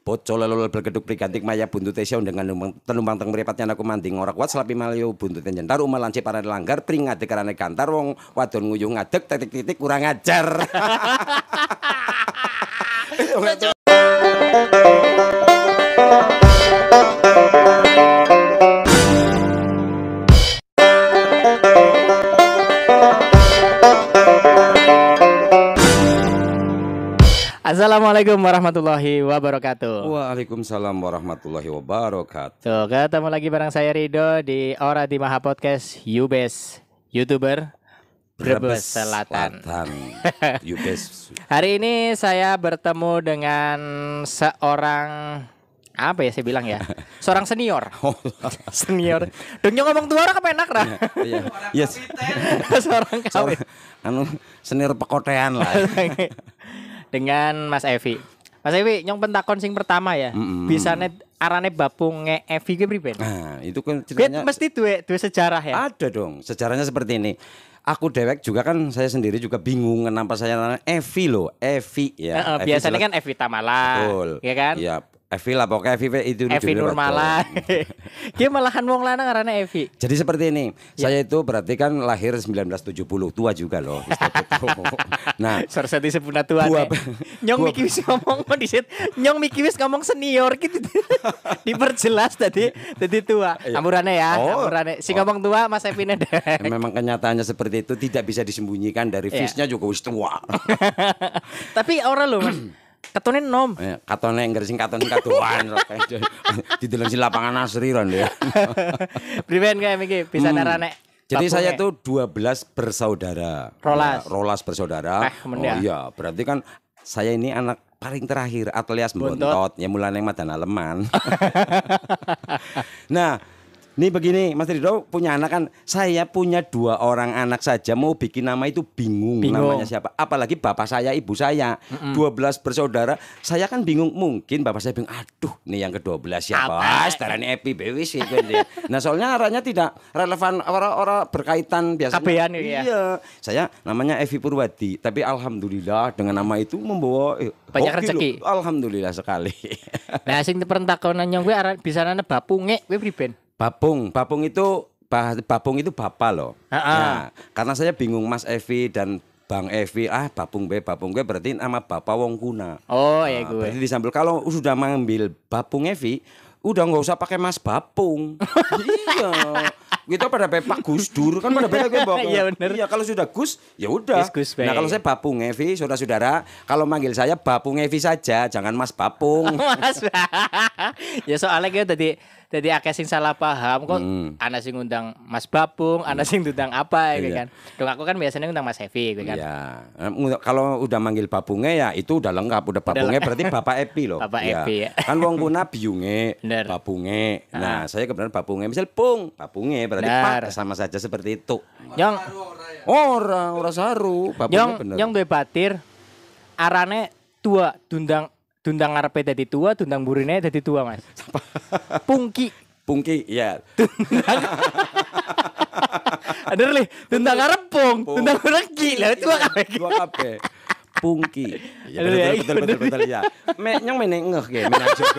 Bocol lelol bergeduk prigantik maya buntut esya dengan tenumpang teng mripatnya aku manding ora kuat selapi malio buntut jentar umalanci para langgar pring ngadeg karane gantar wong wadon nguyuh ngadeg titik-titik kurang ajar. Assalamualaikum warahmatullahi wabarakatuh. Waalaikumsalam warahmatullahi wabarakatuh. Tuh, ketemu lagi bareng saya Rido di Ora di Maha Podcast Yubes, YouTuber Brebes Selatan. Yubes. Hari ini saya bertemu dengan seorang apa ya saya bilang ya? Seorang senior. Senior. Dong ngomong tua orang kepenak lah. Iya. Yes. Seorang kawin. Senior pekotean lah. Dengan Mas Evi. Mas Evi, nyong pentakon sing pertama ya. Bisane arane bapunge Evi ki priben? Nah, itu kan ceritanya mesti duwe sejarah ya. Ada dong. Sejarahnya seperti ini. Aku dewek juga kan, saya sendiri juga bingung kenapa saya namanya Evi loh. Evi ya. Biasanya kan Evi Tamala. Betul. Ya kan? Iya. Evi lah pokoknya Evi itu Evi Nurmala. Dia malahan wong lanang ngarane Evi. Jadi seperti ini. Ya. Saya itu berarti kan lahir 1970, tua juga loh. Nah, sorsa disebutna tua. Nyong Miki wis ngomong disit. Nyong Miki wis ngomong senior gitu. Diperjelas tadi tua. Amurane ya, amurane. Si ngomong tua Mas Evi nede. Memang kenyataannya seperti itu, tidak bisa disembunyikan dari face-nya juga wis tua. Tapi ora loh Mas. Katone nom. Katone engger sing katon kadoan. Dideleng si lapangan Asri ron ya. Priben kae iki bisa narane. Jadi saya tuh 12 bersaudara. Rolas bersaudara. Iya, berarti kan saya ini anak paling terakhir alias bontot. Ya mulane madan aleman. Nah, ini begini, Mas Rido punya anak kan, saya punya 2 orang anak saja mau bikin nama itu bingung. Namanya siapa. Apalagi bapak saya, ibu saya, 12 bersaudara, saya kan bingung. Mungkin bapak saya bingung, aduh nih yang ke-12 siapa? Setarane Epi Bewis gitu. Nah soalnya arahnya tidak relevan, orang-orang berkaitan biasanya. Kabehan ya. Iya, saya namanya Evi Purwadi, tapi alhamdulillah dengan nama itu membawa banyak rezeki. Alhamdulillah sekali. Nah sing perintakonan nyong kuwi bisa nana bapunge kuwi priben? Babung itu bapak loh. Nah, karena saya bingung Mas Evi dan Bang Evi, babung gue berarti nama bapak wong kuna. Oh iya gue. Berarti disambel kalau sudah mengambil babung Evi, udah nggak usah pakai Mas Babung. Iya. Kita pada Pak Gus Dur kan pada beda gue bawa. Iya benar. Iya kalau sudah Gus ya udah. Nah kalau saya Babung Evi, saudara-saudara, kalau manggil saya Babung Evi saja, jangan Mas Babung. Mas. Ya soalnya gitu tadi akeh sing salah paham kok ana sing ngundang Mas Babung, ana sing ngundang apa gitu kan. Dong aku kan biasanya ngundang Mas Evi gitu kan. Iya. Kalau udah manggil babunge ya itu udah lengkap, udah babunge berarti Bapak Epi loh. Bapak Epi ya. Kan wong kuna biunge, babunge. Nah, saya kebetulan babunge, misal Pung, babunge berarti Pak sama saja seperti itu. Nyong ora saru, babunge bener. Nyong duwe batir arane tua Dundang ngarepe dadi tua, dundang burine dadi tua, Mas. Pungki, ya. Ada li, dundang ngarepung, dundang regi lah tua kabeh. Pungki. Ya betul ya. Nyong meneng ngeh ge, menajo.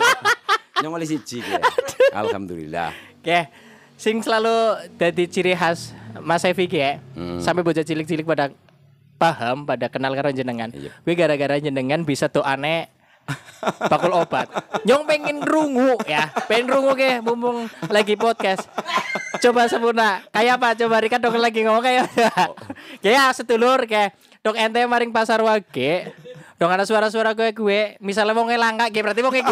Nyong oleh siji ge. Alhamdulillah. Oke. Sing selalu dadi ciri khas Mas Evi ge, sampai bocah cilik-cilik pada paham, pada kenal karo jenengan. Kuwi gara-gara jenengan bisa doane bakul obat. Nyong pengen rungu ya. Pengen rungu ke mumpung lagi podcast. Coba sempurna. Kayak apa? Coba Rika dong lagi ngomong kayak. Kayak sedulur kayak dok ente maring pasar wage. Dong ada suara-suara gue. Misalnya mau ngelangka berarti mau kayak.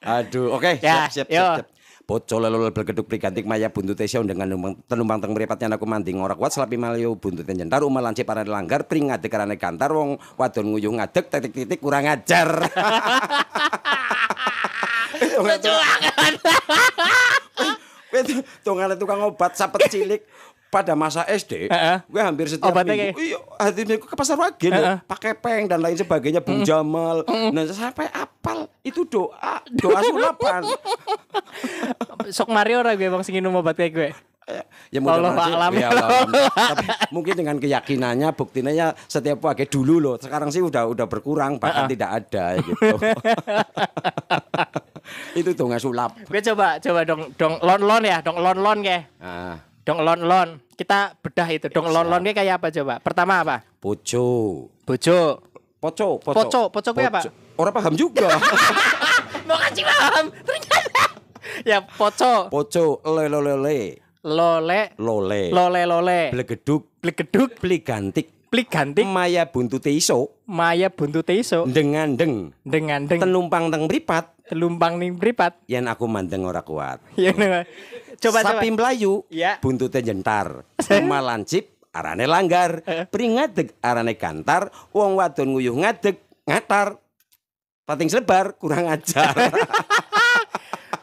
Aduh, oke. Siap. Bocol lelol bergeduk prigantik maya buntut esya dengan tenumpang teng mripatnya aku manding ora kuat selapi malio buntut jentar umalanci para langgar pring ngadeg karane gantar wong wadon nguyuh ngadeg titik-titik kurang ajar. Tongane tukang obat sapet cilik pada masa SD, gue hampir setiap minggu, minggu ke pasar Wagen, pakai peng dan lain sebagainya, Bung Jamal. Nah sampai apal itu doa sulapan. Sok Mario ora gue bang sing minum obat kayak gue. Ya Wallahu mudah-mudahan a'lam. sih, ya Allah alam. Tapi mungkin dengan keyakinannya buktinya ya setiap pakai dulu loh. Sekarang sih udah berkurang bahkan tidak ada gitu. Itu tuh nggak sulap. Gue coba dong lon ya, dong lon ke. Ah, Dong lon. Kita bedah itu. Dong lon ke kayak apa coba? Pertama apa? poco. Bojo. Poco gue apa? Orang paham juga. Mau kasih paham. Ternyata. Ya poco. Poco, lele. Lole. Blegeduk, beli gantik. Plik gantik. Maya buntute iso. Dengan deng. Tenumpang teng mripat. Telumpang ning pripat. Yen aku mandeng ora kuat. Ya, coba. Sapi melayu, Ya. buntute jentar. Uma lancip, arane langgar. Pringadeg, arane gantar. Wong wadon nguyuh ngadeg, ngatar. Pating selebar, kurang ajar.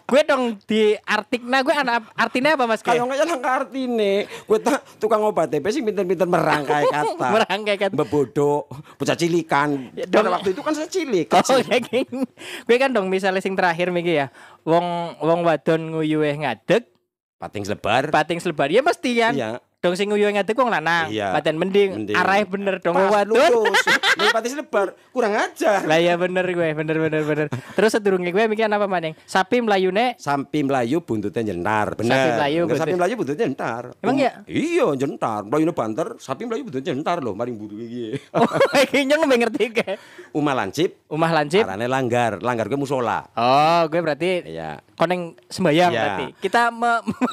Gue dong di artikna gue artinya apa Mas? Kalau nggak langka artine, gue tukang obat TP sih pinter-pinter merangkai kata. Merangkai kata. Bebodo, bocah cilikan. Dong. Pada waktu itu kan saya cilik. Oh, kayak gini. Gue kan dong misalnya sing terakhir Miki ya. Wong wadon nguyuhe ngadeg, Pating selebar. pating selebar. Ya mesti kan. Iya. Dong sing nguyuhe ngadeg wong lanang. Iya. Paten mending. Arahnya bener dong wong Pas wadon. lurus. Nih pating selebar, kurang ajar. Lah ya bener gue, bener. Terus sedurunge gue mikir apa maning? Sapi melayune Sapi melayu buntutnya jentar, bener. Sapi melayu Nggak, buntut. sapi melayu buntutnya jentar. Emang ya? Iya, jentar. Melayune banter, sapi melayu buntutnya jentar loh, maring buru iki. Oh, kayaknya nggak ngerti ke. Umah lancip, Umah lancip. arane langgar gue musola. Oh, gue berarti Iya. koneng sembayang Iya. berarti. Kita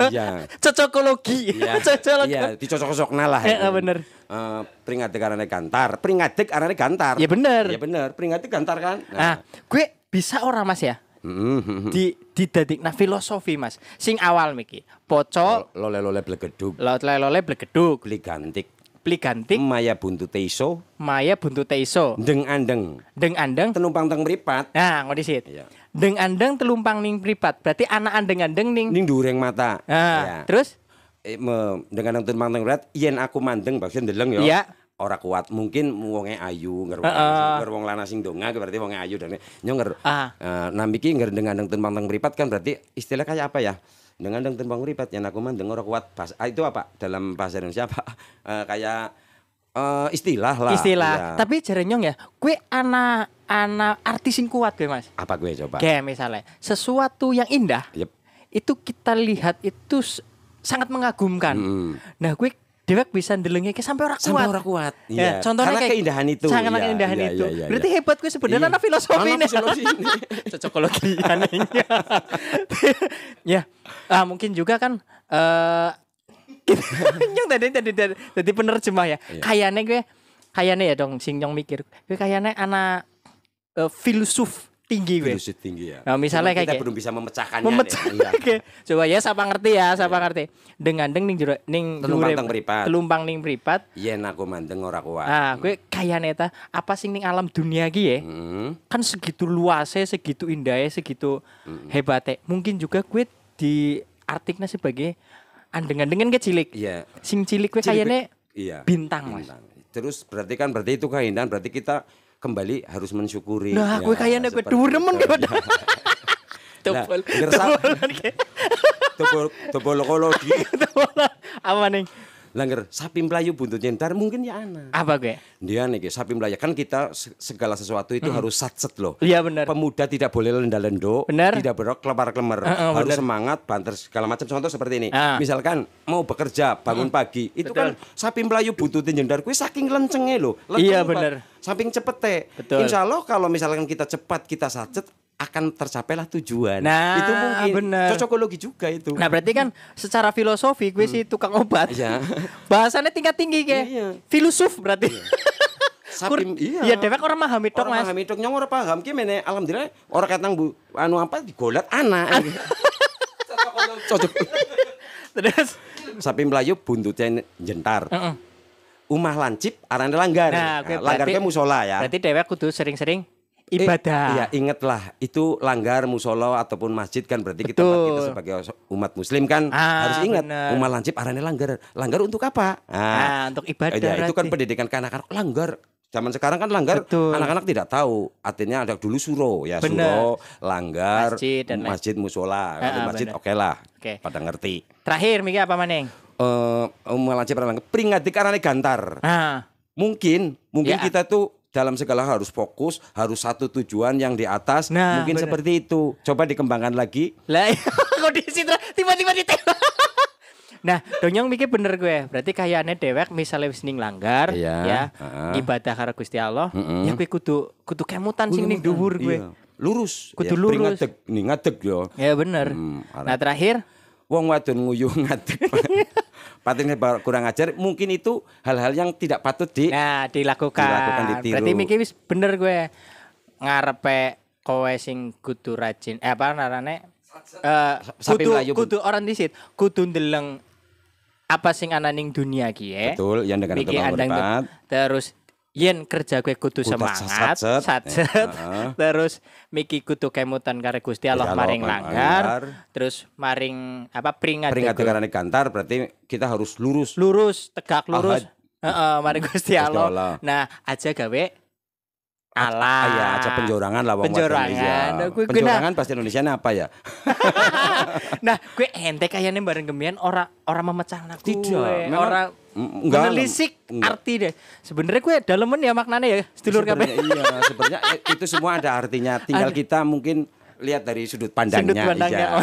Iya. cocokologi. Iya, Cocokologi. iya, dicocok-cocokna lah. Bener. Pringadeg arane gantar, pringadeg arane gantar. Ya bener. Ya bener, pringadeg gantar kan. Nah, gue bisa ora Mas ya? Di dadikna filosofi Mas. Sing awal Miki. Poco, lole blegeduk, lole blegeduk, beli gantik, beli gantik, maya buntute iso, maya buntute iso, deng andeng, deng andeng. tenumpang teng mripat. Nah, ngono disit. Iya. Deng andeng telumpang ning pripat. Berarti anak andeng-andeng ning. Ning dureng mata. Nah, Ya. terus Dengan tenumpang teng mripat, yen aku mandeng bakso ndeleng yo. Iya. Ora kuat, mungkin wonge ayu ngger wong lanang sing donga berarti wonge ayu dan nyonger. Nah miki ngger dengan tenumpang teng mripat kan berarti istilah kayak apa ya? Dengan tenumpang mripat yen aku mandeng ora kuat. Itu apa? Dalam bahasa Indonesia apa? Kayak istilah lah. Istilah. Iya. Tapi jare nyong ya, gue anak artis sing kuat gue Mas. Apa gue coba? Kayak misalnya sesuatu yang indah Yep. itu kita lihat itu sangat mengagumkan. Nah, gue dewek bisa ndelenge ke sampai ora kuat. Sampai ora kuat. Ya, Iya. contohnya Karena kayak keindahan itu. Sangat Iya, keindahan iya, itu. iya, iya, Berarti iya. hebat gue sebenarnya Iya. anak filosofi Anak filosofi ini. Cocokologi anehnya. Ya. Mungkin juga kan nyong tadi penerjemah ya. Iya. Kayaknya ya dong sing nyong mikir. Gue kayaknya anak filsuf tinggi gue. Filosofi tinggi ya. Nah, misalnya Cuma kayak kita belum bisa memecahkannya. memecah. deh. Iya. Oke. Coba ya siapa ngerti ya, siapa ngerti. Dengan ning Telumpang teng mripat. Telumpang ning mripat. Yen aku mandeng ora kuat. Nah, gue kayaknya ta apa sing ning alam dunia ki ya. Kan segitu luasnya, segitu indahnya, segitu hebatnya. Mungkin juga gue di artiknya sebagai andengan-andengan ke cilik. Iya. Sing cilik gue Cilik, kayaknya iya. bintang, Mas. Terus berarti itu keindahan, berarti kita kembali harus mensyukuri. Nah, gue kayaknya gue seperti dhuwur nemen itu. gue. Nah, Topol. ngerasa- Topologi. Apa nih? Langgar sapi melayu buntut jentar mungkin ya anak. Apa gue? Dia nih sapi melayu kan kita segala sesuatu itu harus satset loh. Iya benar. Pemuda tidak boleh lenda-lendo, Benar. tidak berok kelemar-kelemar, harus benar. semangat, banter segala macam. Contoh seperti ini. Ah. Misalkan mau bekerja, bangun pagi, itu Betul. kan sapi melayu bututin jendar kuwi saking lencenge loh. Iya, Pak. benar. Samping cepete. Betul. Insya Allah kalau misalkan kita cepat, kita satset akan tercapailah tujuan. Nah, itu mungkin benar. cocokologi juga itu. Nah, berarti kan secara filosofi gue sih tukang obat. Iya. Bahasannya tingkat tinggi kayak. Iya. Filosof berarti. Sapi Iya, dewek orang memahami tok, Orang Mas. paham itu nyong ora paham ki mene alhamdulillah ora katang bu anu apa digolat anak. Cocok. Terus Sapi melayu buntutnya jentar. Umah lancip arane langgar. Nah, gue Langgar berarti- ke musola ya. berarti dewek kudu sering-sering ibadah. Iya, ingatlah itu langgar musola ataupun masjid kan berarti Betul. kita sebagai umat muslim kan harus ingat bener. umah lancip arane langgar. Langgar untuk apa? Untuk ibadah. Ya, itu kan berarti. pendidikan ke anak-anak langgar. Zaman sekarang kan langgar Betul. anak-anak tidak tahu. Artinya ada dulu suro ya, Bener. suro, langgar, Masjid dan lain- masjid musola. Kalau masjid bener. oke lah. Oke. Pada ngerti. Terakhir Miki apa maneng? Malaci Pralangga peringat karane gantar. Mungkin Ya. kita tuh dalam segala hal harus fokus, harus satu tujuan yang di atas. Nah, Mungkin bener. seperti itu. Coba dikembangkan lagi. Lah kok di situ tiba-tiba ditembak. Nah, donyong mikir bener gue. Berarti kayaknya dewek misalnya wis ning langgar Iya, ya, heeh. ibadah karo Gusti Allah, ya gue kudu kemutan sing ning dhuwur gue. Iya. Lurus. Kudu Ya, lurus. ngadeg, nih ngadeg yo. Ya bener. Nah, terakhir Wong wadon nguyuh ngadeg. Patine kurang ajar, mungkin itu hal-hal yang tidak patut dilakukan, ditiru. Berarti mikir wis bener gue. Ngarepe kowe sing kudu rajin. Apa narane? Sapi Melayu. Kudu orang disit, kudu ndeleng apa sing ana ning dunia ki ya. Betul, yang dengan Mikir tukang andang meripat. terus yen kerja gue kudu Kudu semangat, satset. satset. Heeh. Terus miki kudu kemutan karo Gusti Allah Gusti Allah, maring langgar. langgar, terus maring apa peringat Karena gantar berarti kita harus lurus. lurus, tegak lurus. Ahad. Maring Gusti Allah. Allah. Nah, aja gawe Allah. Ya, aja penjorangan lah wong Penjorangan. wadon, Nah, iya. gue- Penjorangan bahasa Indonesia apa ya? Nah, gue ente kayaknya bareng gemian ora memecah lagu. Tidak, memang- Ora enggak, menelisik enggak. arti deh. Sebenarnya gue dalemen ya maknanya ya, sedulur kabeh. Sebenarnya iya, sebenarnya itu semua ada artinya. Tinggal kita mungkin lihat dari sudut pandangnya. Sudut pandangnya. iya.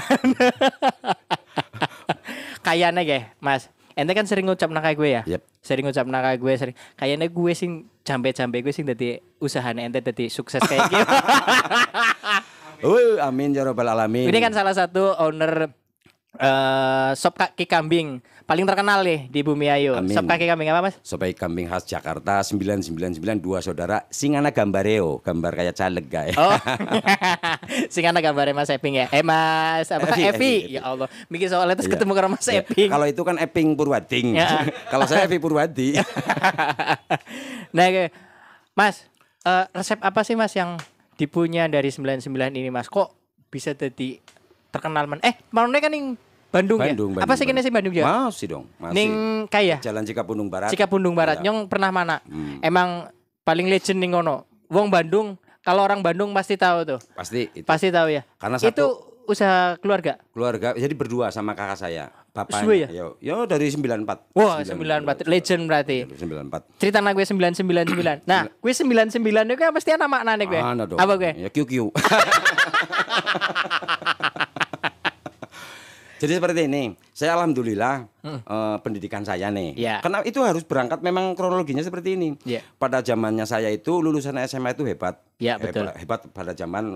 Kayaknya ge, Mas. Ente kan sering ngucap kayak gue ya. Yep. Sering ngucap kayak gue sering. Kayaknya gue sing jambe-jambe gue sing dadi usahane ente dadi sukses kayak gitu. Amin ya rabbal alamin. Ini kan salah satu owner sop kaki kambing paling terkenal nih di Bumi Ayu. Amin. Sop kaki kambing apa, Mas? Sopai kambing khas Jakarta 999 dua saudara sing ana gambareo, gambar kayak caleg guys. Oh. Sing ana gambare Mas Eping ya. Mas apa Evi, Evi? Evi. Ya Allah. Mikir soalnya terus Iya. ketemu karo Mas Ya, Eping. kalau itu kan Eping Purwading. Ya. Kalau saya Evi Purwadi. Nah, Mas, resep apa sih Mas yang dipunya dari 99 ini Mas? Kok bisa jadi terkenal man? Marone kan ning Bandung, ya? Apa sih kene sih Bandung ya? Masih dong, masih. Ning kaya. Jalan Cikapundung Barat. Cikapundung Barat. Iya. Nyong pernah mana? Emang paling legend ning ngono. Wong Bandung, kalau orang Bandung pasti tahu tuh. Pasti itu. Pasti tahu ya. Karena itu satu usaha keluarga. keluarga jadi berdua sama kakak saya. Bapaknya. Suwe ya? Yo dari 94. Wah, 94 legend berarti. 94. Cerita anak gue 999. Nah, gue 99 itu kan pasti ana maknane gue. Mana dong? Apa gue? Ya QQ. Jadi seperti ini, saya alhamdulillah pendidikan saya nih, Ya. karena itu harus berangkat memang kronologinya seperti ini. Ya. Pada zamannya saya itu lulusan SMA itu hebat, Ya, betul. hebat pada zaman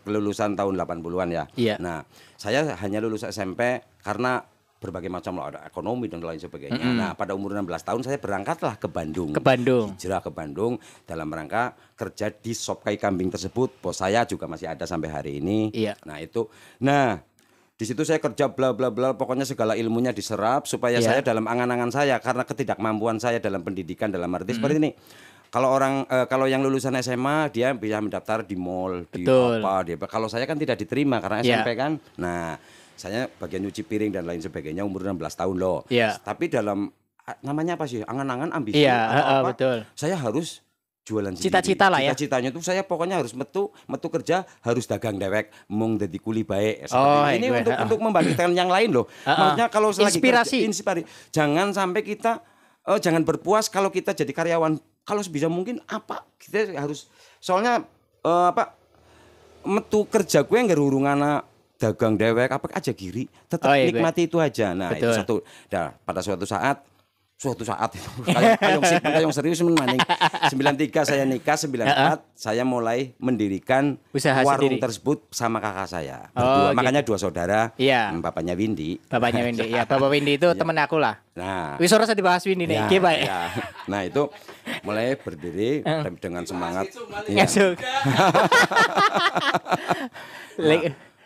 kelulusan tahun 80-an ya. Ya. Nah, saya hanya lulus SMP karena berbagai macam lah, ada ekonomi dan lain sebagainya. Nah, pada umur 16 tahun saya berangkatlah ke Bandung. Ke Bandung. Hijrah ke Bandung dalam rangka kerja di sop kai kambing tersebut. Bos saya juga masih ada sampai hari ini. Iya. Nah, itu. Nah, di situ saya kerja bla bla bla, pokoknya segala ilmunya diserap supaya Iya. saya dalam angan-angan saya karena ketidakmampuan saya dalam pendidikan dalam arti seperti ini. Kalau orang kalau yang lulusan SMA dia bisa mendaftar di mall, di Betul. apa, dia. Kalau saya kan tidak diterima karena Iya. SMP kan. Nah, saya bagian nyuci piring dan lain sebagainya umur 16 tahun loh. Iya. Tapi dalam namanya apa sih? Angan-angan ambisi Iya, atau apa? betul. Saya harus jualan sendiri. Cita-cita lah ya. Cita-citanya tuh saya pokoknya harus metu kerja, harus dagang dewek, mung dadi kuli baik. Oh, Ini gue, untuk membangkitkan yang lain loh. Maksudnya kalau selagi Inspirasi. inspirasi. Jangan sampai kita jangan berpuas kalau kita jadi karyawan. Kalau sebisa mungkin apa kita harus soalnya metu kerja gue nggak urungan dagang dewek apa aja giri tetap Oh, iya, nikmati itu aja. Nah, Betul. itu satu. Nah, pada suatu saat itu kayong serius maning 93 saya nikah 94 saya mulai mendirikan Usaha warung sendiri. tersebut sama kakak saya Oh, berdua. gitu. Makanya dua saudara. Iya. Bapaknya Windy. Bapaknya Windy. Ya, Bapak Windy itu temen aku lah. Nah, Wis ora usah dibahas Windy nih. ya, Oke, baik. ya. Nah, itu mulai berdiri dengan semangat. Iya. Ngasuk.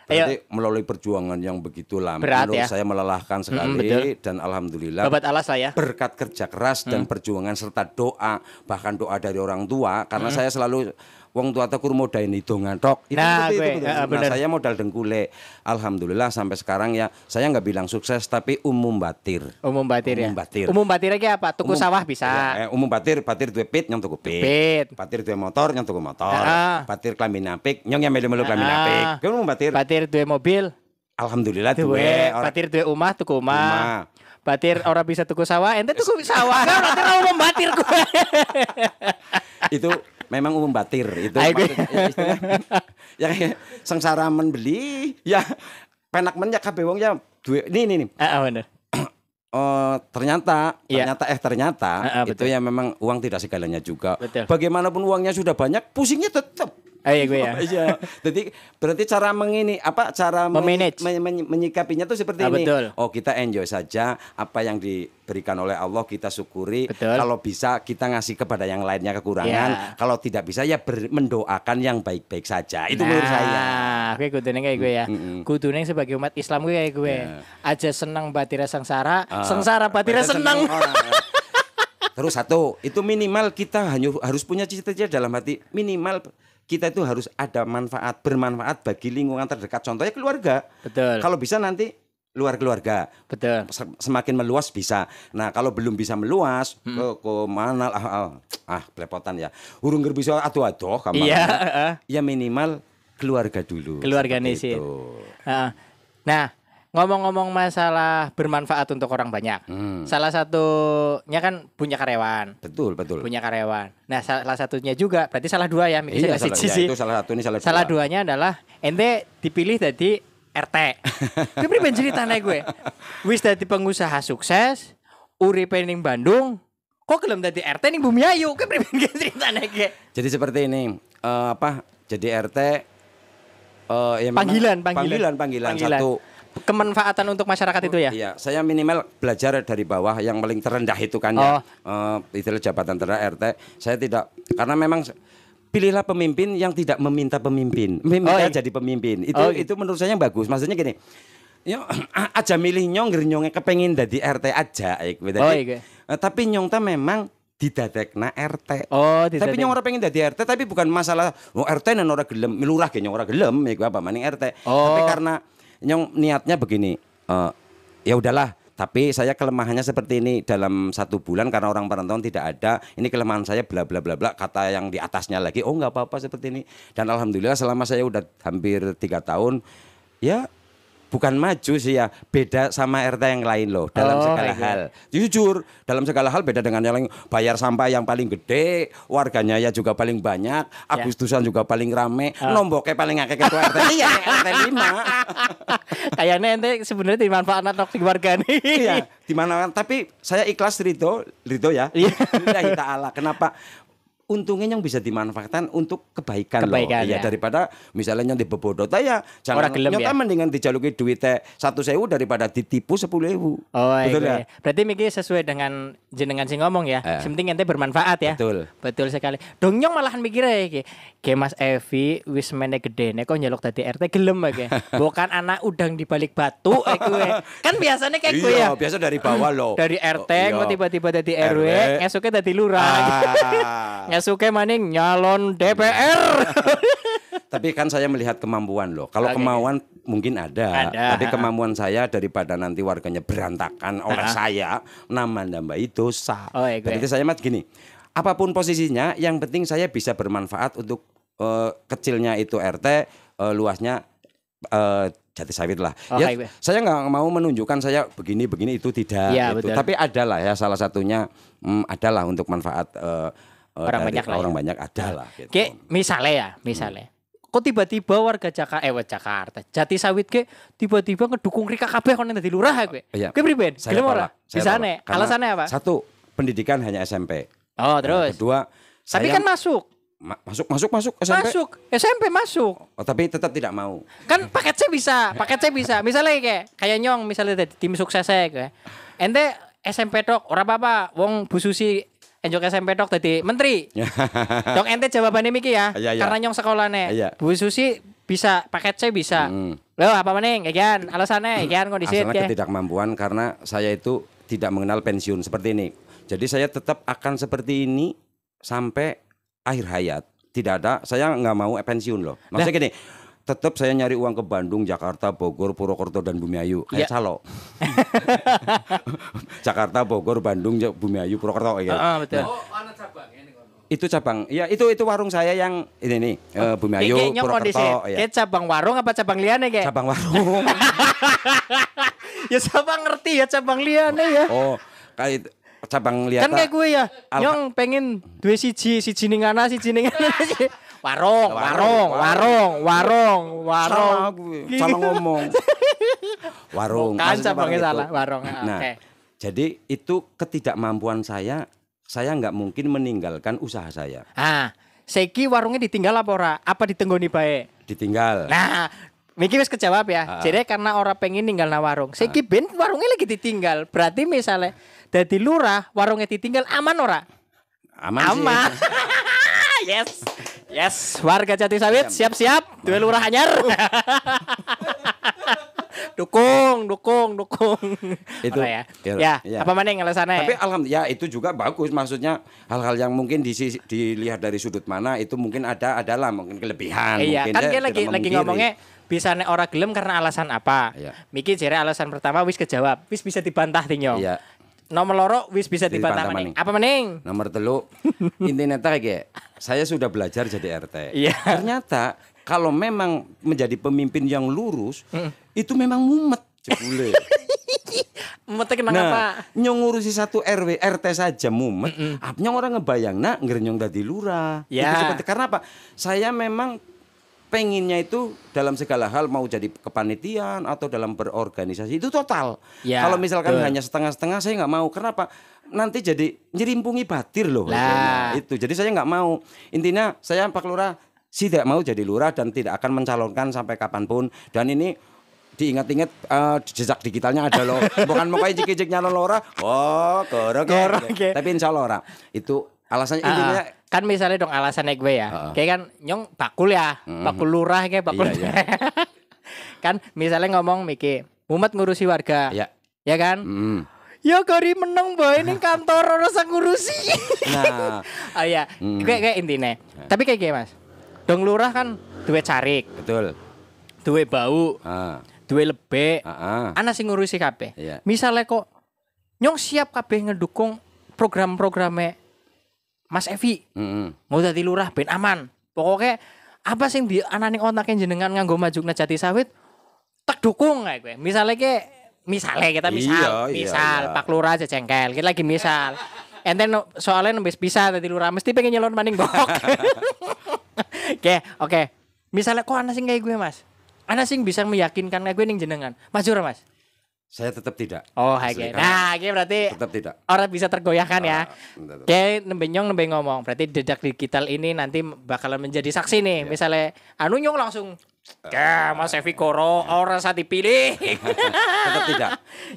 Ayo, Berarti melalui perjuangan yang begitu lama Berat menurut ya. saya melelahkan sekali betul. dan alhamdulillah babat alas lah ya. berkat kerja keras dan perjuangan serta doa bahkan doa dari orang tua karena saya selalu wong tua tak kurmo daini dongan tok itu Nah, seperti gue, itu, betul. bener. Saya modal dengkule alhamdulillah sampai sekarang ya saya nggak bilang sukses tapi umum batir. Umum batir ya. Umum batir. Umum batir iki apa? Tuku sawah bisa. Umum batir duwe pit nyong tuku pit. Pit. Batir duwe motor nyong tuku motor. Heeh. Batir klambi apik nyong yang melu-melu klambi Ah. apik. Kan umum batir. Batir duwe mobil. Alhamdulillah Duwe. duwe. Batir duwe omah tuku omah. Batir orang bisa tuku sawah, ente tuku sawah kan berarti orang membatir gue. Itu memang umum batir itu maksudnya, ya, istilah ya kayak sengsara membeli ya penak men ya kabeh wong ya duwe ini. Bener. Ternyata betul. itu ya memang uang tidak segalanya juga. Betul. Bagaimanapun uangnya sudah banyak, pusingnya tetap. Iya gue ya. Iya. Jadi berarti cara menyikapinya tuh seperti ini. Betul. Oh, kita enjoy saja apa yang diberikan oleh Allah, kita syukuri. Betul. Kalau bisa kita ngasih kepada yang lainnya kekurangan. Kalau tidak bisa ya mendoakan yang baik-baik saja. Itu menurut saya. Nah, gue kudune kayak gue ya. Kudune sebagai umat Islam gue kayak gue. Aja senang batira sengsara, sengsara batira senang. Terus satu, itu minimal kita harus punya cita-cita dalam hati, minimal kita itu harus ada bermanfaat bagi lingkungan terdekat. Contohnya keluarga. Betul. Kalau bisa nanti luar keluarga. Betul. Semakin meluas bisa. Nah, kalau belum bisa meluas ke mana belepotan ya. Urung bisa atuh-atuh kamar. Iya, ya minimal keluarga dulu. Keluarga nih sih. Nah, ngomong-ngomong masalah bermanfaat untuk orang banyak. Salah satunya kan punya karyawan. Betul. Punya karyawan. Nah, salah satunya juga berarti salah dua ya. Iya, itu salah satu, ini salah dua. Salah duanya adalah ente dipilih jadi RT. Gue pribadi ceritanya gue. Wis dadi pengusaha sukses, uripe ning Bandung, kok gelem dadi RT ning Bumiayu. Gue pribadi ceritanya gue. Jadi seperti ini, jadi RT ya panggilan. Satu kemanfaatan untuk masyarakat itu ya? Iya, saya minimal belajar dari bawah yang paling terendah itu kan ya. Itulah jabatan terendah RT. Saya tidak, karena memang pilihlah pemimpin yang tidak meminta pemimpin. Jadi pemimpin. Itu menurut saya yang bagus. Maksudnya gini. Yo aja milih nyongnya kepengin dadi RT aja tapi nyong ta memang didadekna RT. Tapi nyong ora pengen dadi RT, tapi bukan masalah RT nen ora gelem, lurah ge nyong ora gelem iku apa maning RT. Tapi karena nyong niatnya begini, ya udahlah, tapi saya kelemahannya seperti ini dalam 1 bulan karena orang perantauan tidak ada, ini kelemahan saya bla bla bla bla, kata yang di atasnya lagi, oh nggak apa-apa seperti ini. Dan alhamdulillah selama saya udah hampir 3 tahun, ya bukan maju sih ya, beda sama RT yang lain loh dalam segala hal. Jujur, dalam segala hal beda dengan yang lain. Bayar sampah yang paling gede, warganya ya juga paling banyak, Agustusan juga paling rame, nomboknya paling akeh ketua RT. Iya, RT 5. Kayaknya ente sebenarnya dimanfaatkan untuk warga nih. Iya, dimanfaatkan. Tapi saya ikhlas ridho ya. Lillahi ta'ala. Kenapa? Untungnya yang bisa dimanfaatkan untuk kebaikan loh. Ya, daripada misalnya yang dibebodot ya jangan nyata mendingan dijaluki duitnya 1.000 daripada ditipu 10.000. Betul ya? Berarti mikir sesuai dengan jenengan sing ngomong ya. Penting ente bermanfaat ya. Betul sekali. Dong nyong malahan mikirnya iki. Kayak Mas Evi wis mene gedene kok nyelok dadi RT gelem ae. Bukan anak udang di balik batu gue. Kan biasanya kayak gue ya. Iya, biasa dari bawah loh. Dari RT kok tiba-tiba dadi RW, esuknya dadi lurah. Suke maning nyalon DPR. Tapi kan saya melihat kemampuan loh. Kalau kemauan mungkin ada. Tapi kemampuan saya daripada nanti warganya berantakan oleh saya, nambah itu dosa. Jadi saya mah gini, apapun posisinya, yang penting saya bisa bermanfaat untuk kecilnya itu RT, luasnya Jati Sawit lah. Saya nggak mau menunjukkan saya begini itu tidak. Gitu. Tapi adalah ya salah satunya adalah untuk manfaat. Orang banyak adalah gitu. Kayak misalnya kok tiba-tiba warga Jakarta Jati Sawit ke tiba-tiba ngedukung Rika kabeh kon dadi lurah kowe. Kowe pripun? Gelem ora? Bisane. Alasannya apa? 1, pendidikan hanya SMP. Terus. Kedua, tapi kan masuk SMP masuk. Tapi tetap tidak mau. Kan paket C bisa. Misalnya kayak nyong misalnya dari tim sukses kayak. Ente SMP tok ora apa-apa, wong Bu Susi enjok SMP tok dadi menteri. Dong ente jawabannya miki ya. Karena nyong sekolahnya. Bu Susi bisa, paket C bisa. Loh apa maning? Gian alasannya, gian kondisi alasannya ketidakmampuan karena saya itu tidak mengenal pensiun seperti ini. Jadi saya tetap akan seperti ini sampai akhir hayat. Tidak ada, saya nggak mau pensiun loh. Maksudnya gini, tetap saya nyari uang ke Bandung, Jakarta, Bogor, Purwokerto dan Bumiayu kayak calo. Jakarta, Bogor, Bandung, Bumiayu, Purwokerto kayak gitu. Betul. Itu cabang. Ya itu warung saya yang ini nih Bumi Ayu Kayaknya kondisi Purwokerto ya. kayak cabang warung apa cabang liane kayak? Cabang warung. Ya cabang ngerti ya cabang liane ya. Oh, kayak itu, cabang lihat. Kan kayak gue ya, nyong pengen duwe siji ning ana, siji ning ana. Warung. Salah gue, salah ngomong. Warung. Kan maksudnya cabangnya itu. salah, warung. Nah, Oke. jadi itu ketidakmampuan saya nggak mungkin meninggalkan usaha saya. Ah, saiki warungnya ditinggal apa ora? Apa ditenggoni bae? Ditinggal. Nah, Miki wis kejawab ya. Jadi karena orang pengen ninggal na warung. Saiki ben warungnya lagi ditinggal. Berarti misalnya dadi lurah, warungnya ditinggal aman ora? Aman. Sih. Yes, warga Jatisawit siap-siap duwe lurah anyar. dukung. Itu Ora ya. ya. Apa maning alasannya? Tapi alhamdulillah itu juga bagus, maksudnya hal-hal yang mungkin dilihat dari sudut mana itu mungkin adalah mungkin kelebihan. Iya, mungkin kan dia dia lagi tidak memungkiri. ngomongnya bisa nek ora gelem karena alasan apa? Iya. Miki jere alasan pertama wis kejawab, wis bisa dibantah tinyo. Iya. Nomor loro wis bisa dibantah Dibantah maning. maning. Apa maning? Nomor 3 intinya kayak saya sudah belajar jadi RT. Iya. Ternyata kalau memang menjadi pemimpin yang lurus itu memang mumet jebule. Mete kenang apa? Nyong ngurusi satu RW RT saja mumet. Nyong orang ngebayang nyong dadi lurah. Ya. Itu seperti karena apa? Saya memang pengennya itu dalam segala hal mau jadi kepanitiaan atau dalam berorganisasi itu total. Ya, Kalau misalkan betul. hanya setengah-setengah saya nggak mau. Kenapa? Nanti jadi nyerimpungi batir loh. Lah. Itu. Jadi saya nggak mau. Intinya saya Pak Lurah tidak mau jadi lurah dan tidak akan mencalonkan sampai kapanpun. Dan ini diingat-ingat jejak digitalnya ada loh. Bukan mau kayak cik-cik nyalon lurah. Oh, korok. Tapi insya Allah ora. Itu alasannya intinya. Kan misalnya dong alasannya gue ya. Kayak kan nyong bakul ya, bakul lurah kayak bakul. Iya. Kan misalnya ngomong Miki, mumet ngurusi warga. Ya. Ya kan? Ya kari meneng bae ning kantor ora usah ngurusi. Nah, Oh iya, kayak intine. Tapi kayak gini Mas. Dong lurah kan duwe carik, betul. duwe bau, duwe lebek. Ana sing ngurusi kabeh. Iya. Misalnya kok nyong siap kabeh ngedukung program-programnya Mas Evi. Mau dadi lurah ben aman. Pokoknya apa sing di anane onake jenengan nganggo maju na Jatisawit tak dukung kayak gue. Misalnya kita misal Iya. Pak Lurah aja jengkel. Kita lagi misal. Enten soalnya nembes bisa dadi lurah mesti pengen nyelon maning bok. Oke. Misalnya kok ana sing kayak gue, Mas. Ana sing bisa meyakinkan kayak gue ning jenengan. Maju ora, Mas? Saya tetap tidak. Oh, Asli, oke. Nah, ini berarti tetap tidak. orang bisa tergoyahkan ya. Betul. Kayak nembe ngomong. Berarti jejak digital ini nanti bakalan menjadi saksi nih. Misalnya anu nyong langsung Mas Evi Koro orang saat dipilih. Tetap tidak.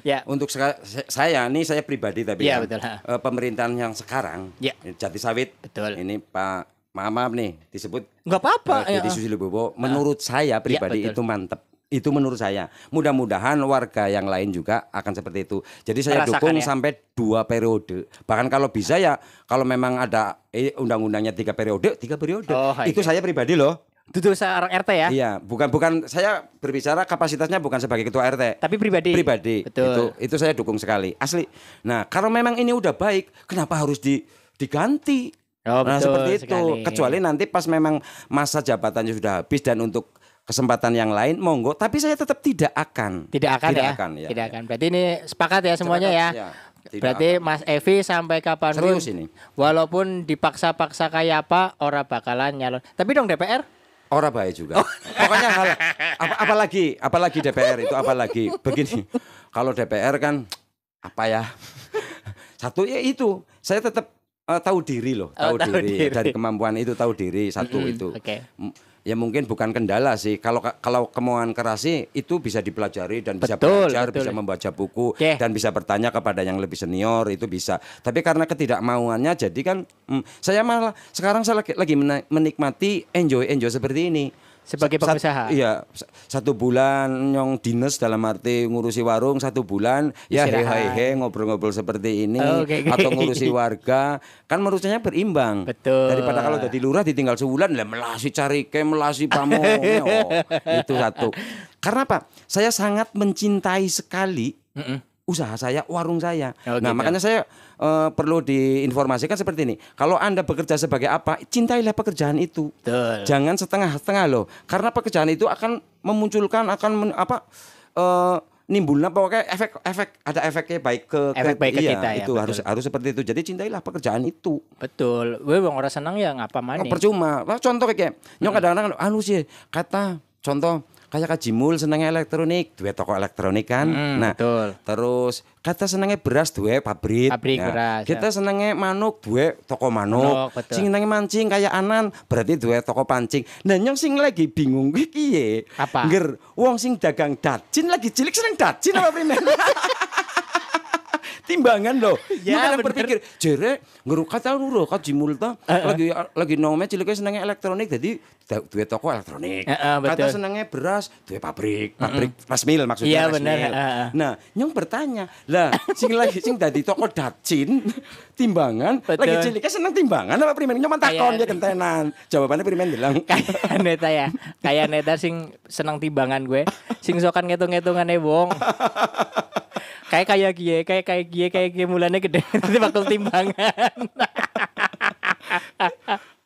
Ya. Untuk saya pribadi tapi Iya, ya, betul. pemerintahan yang sekarang Ya. Jatisawit. Betul. Ini Pak maaf nih disebut Enggak apa-apa. Deddy Susilo Bowo. Menurut saya pribadi betul. itu mantep. Itu menurut saya. Mudah-mudahan warga yang lain juga akan seperti itu. Jadi saya Merasakan dukung ya? sampai 2 periode. Bahkan kalau bisa ya, kalau memang ada undang-undangnya 3 periode, 3 periode. Oh, itu oke. saya pribadi loh. Duduk seorang RT ya. Iya, bukan saya berbicara kapasitasnya bukan sebagai ketua RT. Tapi pribadi. Betul. Itu saya dukung sekali. Asli. Nah, kalau memang ini udah baik, kenapa harus diganti? Oh, Nah, betul seperti itu. sekali. Kecuali nanti pas memang masa jabatannya sudah habis dan untuk kesempatan yang lain monggo, tapi saya tetap tidak akan. Tidak akan. Berarti ini sepakat ya semuanya ya. Tidak Berarti akan. Mas Evi sampai kapanpun Serius ini. walaupun dipaksa-paksa kayak apa ora bakalan nyalon. Tapi dong DPR Ora baik juga. Pokoknya apalagi DPR itu apalagi begini. Kalau DPR kan apa ya? Satu ya itu. Saya tetap tahu diri loh, tahu diri. Dari kemampuan itu tahu diri satu itu. Oke. Ya mungkin bukan kendala sih. Kalau kemauan keras sih itu bisa dipelajari dan bisa Betul, belajar, betul. bisa membaca buku Oke. dan bisa bertanya kepada yang lebih senior itu bisa. Tapi karena ketidakmauannya jadi kan saya malah sekarang saya lagi menikmati enjoy seperti ini. Sebagai pengusaha. Iya, 1 bulan nyong dinas dalam arti ngurusi warung 1 bulan ya Istirahat. hehe ngobrol-ngobrol seperti ini Oke. atau ngurusi warga kan menurutnya berimbang. Betul. Daripada kalau jadi lurah ditinggal sebulan lah melasi carike melasi pamo. Itu satu. Karena apa? Saya sangat mencintai sekali usaha saya, warung saya. Oh, Nah, gitu. makanya saya perlu diinformasikan seperti ini. Kalau Anda bekerja sebagai apa, cintailah pekerjaan itu. Betul. Jangan setengah-setengah loh. Karena pekerjaan itu akan memunculkan nimbulnya pokoknya efek ada efeknya baik ke Efek baik ke iya, kita ya, itu betul. harus seperti itu. Jadi cintailah pekerjaan itu. Betul. Gue bang orang senang ya ngapa maning. Percuma. Wah, contoh kayak nyong kadang-kadang sih kata contoh kayak Kak Jimul senengnya elektronik, duwe toko elektronik kan. Nah, betul. terus kata senengnya beras duwe pabrik. Pabrik Nah, beras, kita senengnya manuk duwe toko manuk. Manuk, betul. Sing senengnya mancing kayak Anan berarti duwe toko pancing. Nah, nyong sing lagi bingung kuwi piye? Apa? Ngger wong sing dagang dajin lagi cilik seneng dajin apa primen? Timbangan loh. Ya, Makanya bener. berpikir jere nguruk kata lho Kak Jimul ta lagi nome ciliknya senengnya elektronik jadi duwe toko elektronik. Betul. Kata senengnya beras duwe pabrik rice mill Iya, maksudnya rice bener. mill. Nah, nyong bertanya, lah sing dadi toko dajin timbangan Betul. lagi ciliknya seneng timbangan apa primen? Nyong takon Kayak- dia kentenan. Jawabannya primen bilang Kayak neta ya. Kayak neta sing senang timbangan gue. Sing sokan ngitung-ngitungane wong. kayak gie mulane gede nanti bakal timbangan.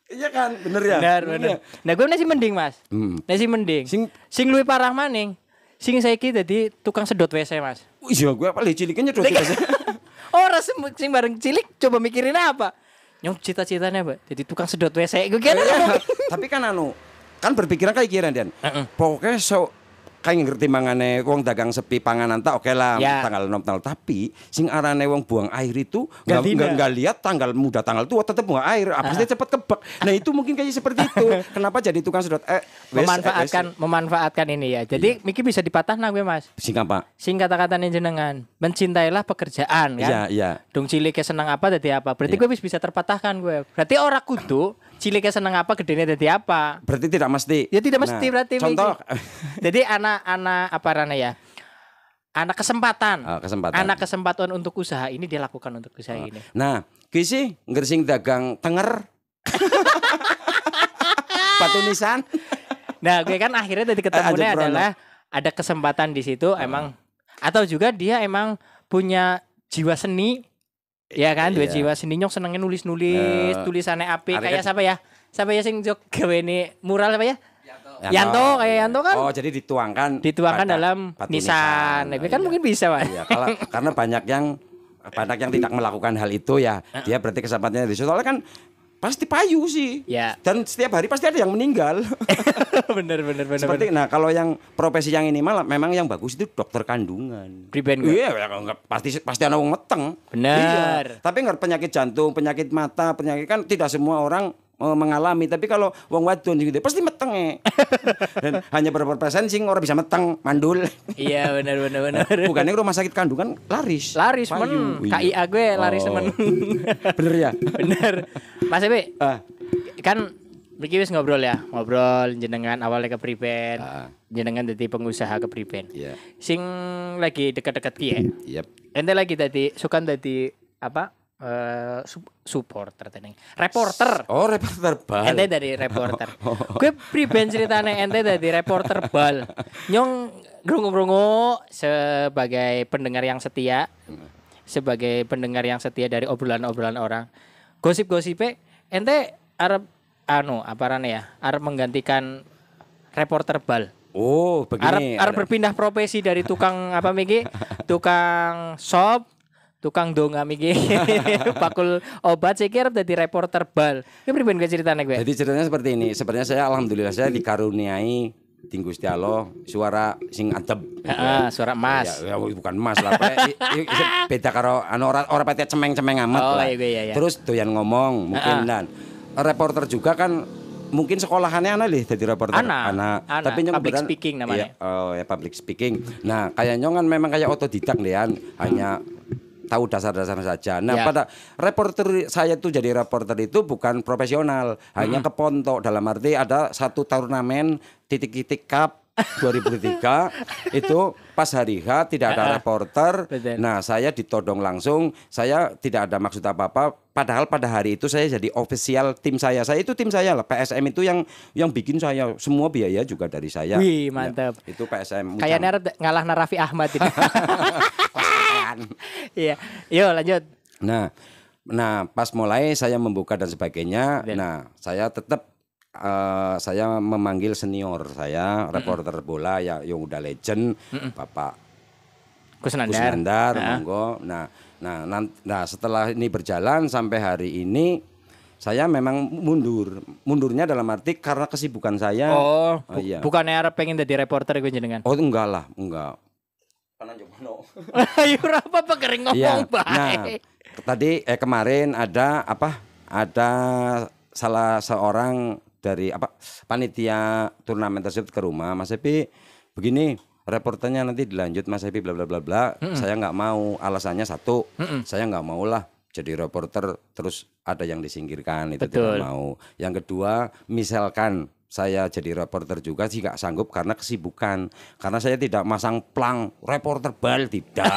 iya kan, bener ya? Bener. Nah, gue nasi mending, Mas. Nasi mending. Sing luwih parah maning. Sing saiki dadi tukang sedot WC, Mas. Iya, gue paling ciliknya nyedot biasa. Ora sing bareng cilik coba mikirin apa? Nyong cita-citanya, Mbak, jadi tukang sedot WC. Gue kira Tapi kan kan berpikiran kayak kira Dan. Pokoknya kayak ngerti mangane wong dagang sepi panganan tak oke lah Ya. tanggal 6 tanggal tapi sing arane wong buang air itu Gantinya. nggak lihat tanggal muda tanggal tua tetap buang air apa sih cepet kebak. Nah itu mungkin kayak seperti itu. Kenapa jadi tukang sedot memanfaatkan ini ya. Jadi Miki bisa dipatah nah gue, Mas. sing apa? Sing kata-kata jenengan, mencintailah pekerjaan kan. Iya. Dong ciliknya senang apa dadi apa. Berarti gue bisa terpatahkan gue. Berarti ora kudu ciliknya senang apa gedene dadi apa. Berarti tidak mesti. Ya tidak mesti berarti Contoh Jadi anak apa rana ya? Anak kesempatan. kesempatan. Anak kesempatan untuk usaha ini dia lakukan untuk usaha ini. Nah, kisi ngersing dagang tenger. Batu nisan. Nah, gue kan akhirnya tadi ketemunya Ada Brono. adalah ada kesempatan di situ emang atau juga dia emang punya jiwa seni. Ya kan, dua Iya. jiwa seni nyok senengnya nulis-nulis, tulisannya apik kayak siapa ya? Siapa ya sing jok gawe ini mural apa ya? Yanto kayak Yanto kan. Oh, jadi dituangkan Dalam batu nisan. Nah, gue kan Iya. mungkin bisa, Mas. Iya, karena banyak yang tidak melakukan hal itu ya. Dia berarti kesempatannya di situ. Soalnya kan pasti payu sih. Ya. Dan setiap hari pasti ada yang meninggal. bener. Seperti nah kalau yang profesi yang ini malah memang yang bagus itu dokter kandungan. Priben gue. Iya, enggak pasti ana wong meteng. Bener. Iya. Tapi enggak penyakit jantung, penyakit mata, penyakit kan tidak semua orang mengalami, tapi kalau wong wadon gitu pasti meteng. Dan hanya berapa persen sing orang bisa meteng, mandul. Iya, bener. Bukannya rumah sakit kandungan laris. Laris Payu. men. Iya. KIA gue laris Oh. men. Bener ya? Bener. Mas Ebe, Ah. kan Miki wis ngobrol jenengan awalnya ke Priben, jenengan jadi pengusaha ke Priben. Iya. Sing lagi dekat-dekat ki ya. Yep. Ente lagi tadi suka tadi apa? Supporter tadi. Reporter. Oh, reporter bal. Ente dari reporter. Gue Priben ceritane ente dari reporter bal. Nyong ngrungu-ngrungu sebagai pendengar yang setia. Sebagai pendengar yang setia dari obrolan-obrolan orang. Gosip-gosipe ente arep arep menggantikan reporter bal. Oh, begini. Arep berpindah profesi dari tukang apa Miki? Tukang shop, tukang donga Miki. Bakul obat saya kira jadi reporter bal. Ki pripun gue ceritane gue? Jadi ceritanya seperti ini. Sebenarnya saya alhamdulillah saya dikaruniai Ting Gusti Allah suara sing adem. Suara emas. Ya, bukan emas lah. Beda karo ora pati cemeng-cemeng amat Oh, lah. iya. Terus doyan ngomong mungkin dan reporter juga kan mungkin sekolahannya jadi reporter Ana. tapi nyong Public beneran- speaking namanya. Iya, oh ya public speaking. Nah, kayak nyong kan memang kayak otodidak Dean, hanya tahu dasar-dasar saja. Nah, Ya. pada reporter saya tuh jadi reporter itu bukan profesional, hanya kepontok dalam arti ada satu turnamen titik-titik cup 2003 itu pas hari H tidak ada reporter. Betul. Nah, saya ditodong langsung. Saya tidak ada maksud apa-apa. Padahal pada hari itu saya jadi official tim saya. Saya itu tim saya lah. PSM itu yang bikin saya semua biaya juga dari saya. Wih, mantap. Ya, itu PSM. Kayaknya ngalah Raffi Ahmad ini. Bukan. Iya. Yo lanjut. Nah, pas mulai saya membuka dan sebagainya. Nah, saya tetap saya memanggil senior saya, reporter bola yang udah legend, Bapak Kusnandar, monggo. Nah, setelah ini berjalan sampai hari ini, saya memang mundurnya dalam arti karena kesibukan saya. Iya. Bukannya arep pengen jadi reporter gue jenengan? Oh enggak lah, enggak. Ayo apa kering ngomong baik. Nah, tadi kemarin ada salah seorang dari panitia turnamen tersebut ke rumah, Mas Epi begini, reporternya nanti dilanjut Mas Epi bla bla bla bla. Saya nggak mau, alasannya satu, saya nggak mau lah jadi reporter terus ada yang disingkirkan, itu tidak mau. Yang kedua, misalkan saya jadi reporter juga tidak sanggup karena kesibukan, karena saya tidak masang plang reporter bal, tidak.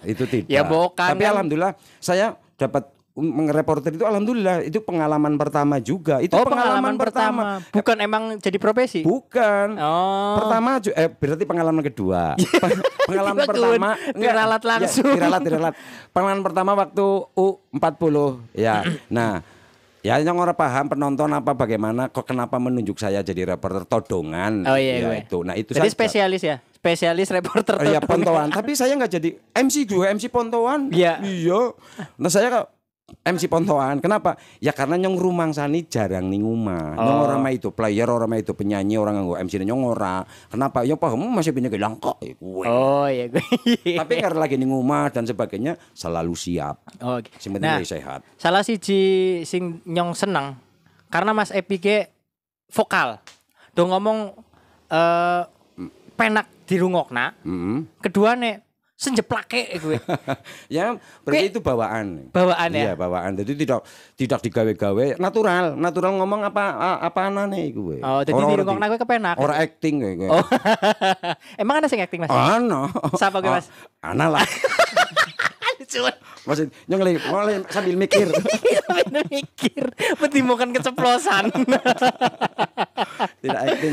Itu tidak. Ya bukan. Tapi alhamdulillah saya dapat reporter itu, alhamdulillah itu pengalaman pertama juga. Itu pengalaman pertama. Bukan emang jadi profesi? Bukan. Pertama berarti pengalaman kedua. Pengalaman pertama diralat langsung. Ya, diralat. Pengalaman pertama waktu U40 ya. Nah, ya yang orang paham penonton apa bagaimana kok kenapa menunjuk saya jadi reporter todongan. Iya. Itu. Nah, itu jadi saja. spesialis ya. Spesialis reporter Iya, pontoan. Tapi saya nggak jadi MC gue, MC pontoan. Iya. Nah, saya MC pontoan. Kenapa? Ya karena nyong rumang sani jarang ning omah. Nyong ora mah itu player, ora mah itu penyanyi, orang nganggo MC nyong ora. Kenapa? Ya paham masih punya gelang kok gue. Oh iya gue. Tapi karena lagi ning omah dan sebagainya selalu siap. Oh. Sing penting sehat. Salah siji sing nyong seneng karena Mas Epi ge vokal. Do ngomong penak dirungokna. Kedua nek senjeplake gue. Ya, berarti itu bawaan. Bawaan ya. Iya, bawaan. Jadi tidak digawe-gawe, natural ngomong apa anane gue. Oh, jadi dirungokna gue kepenak. Ora acting gue. Oh. Emang ada sing acting Mas? Ana. Siapa gue Mas? Ana lah. Maksud nyong sambil mikir. Sambil mikir, mesti makan keceplosan. Tidak acting.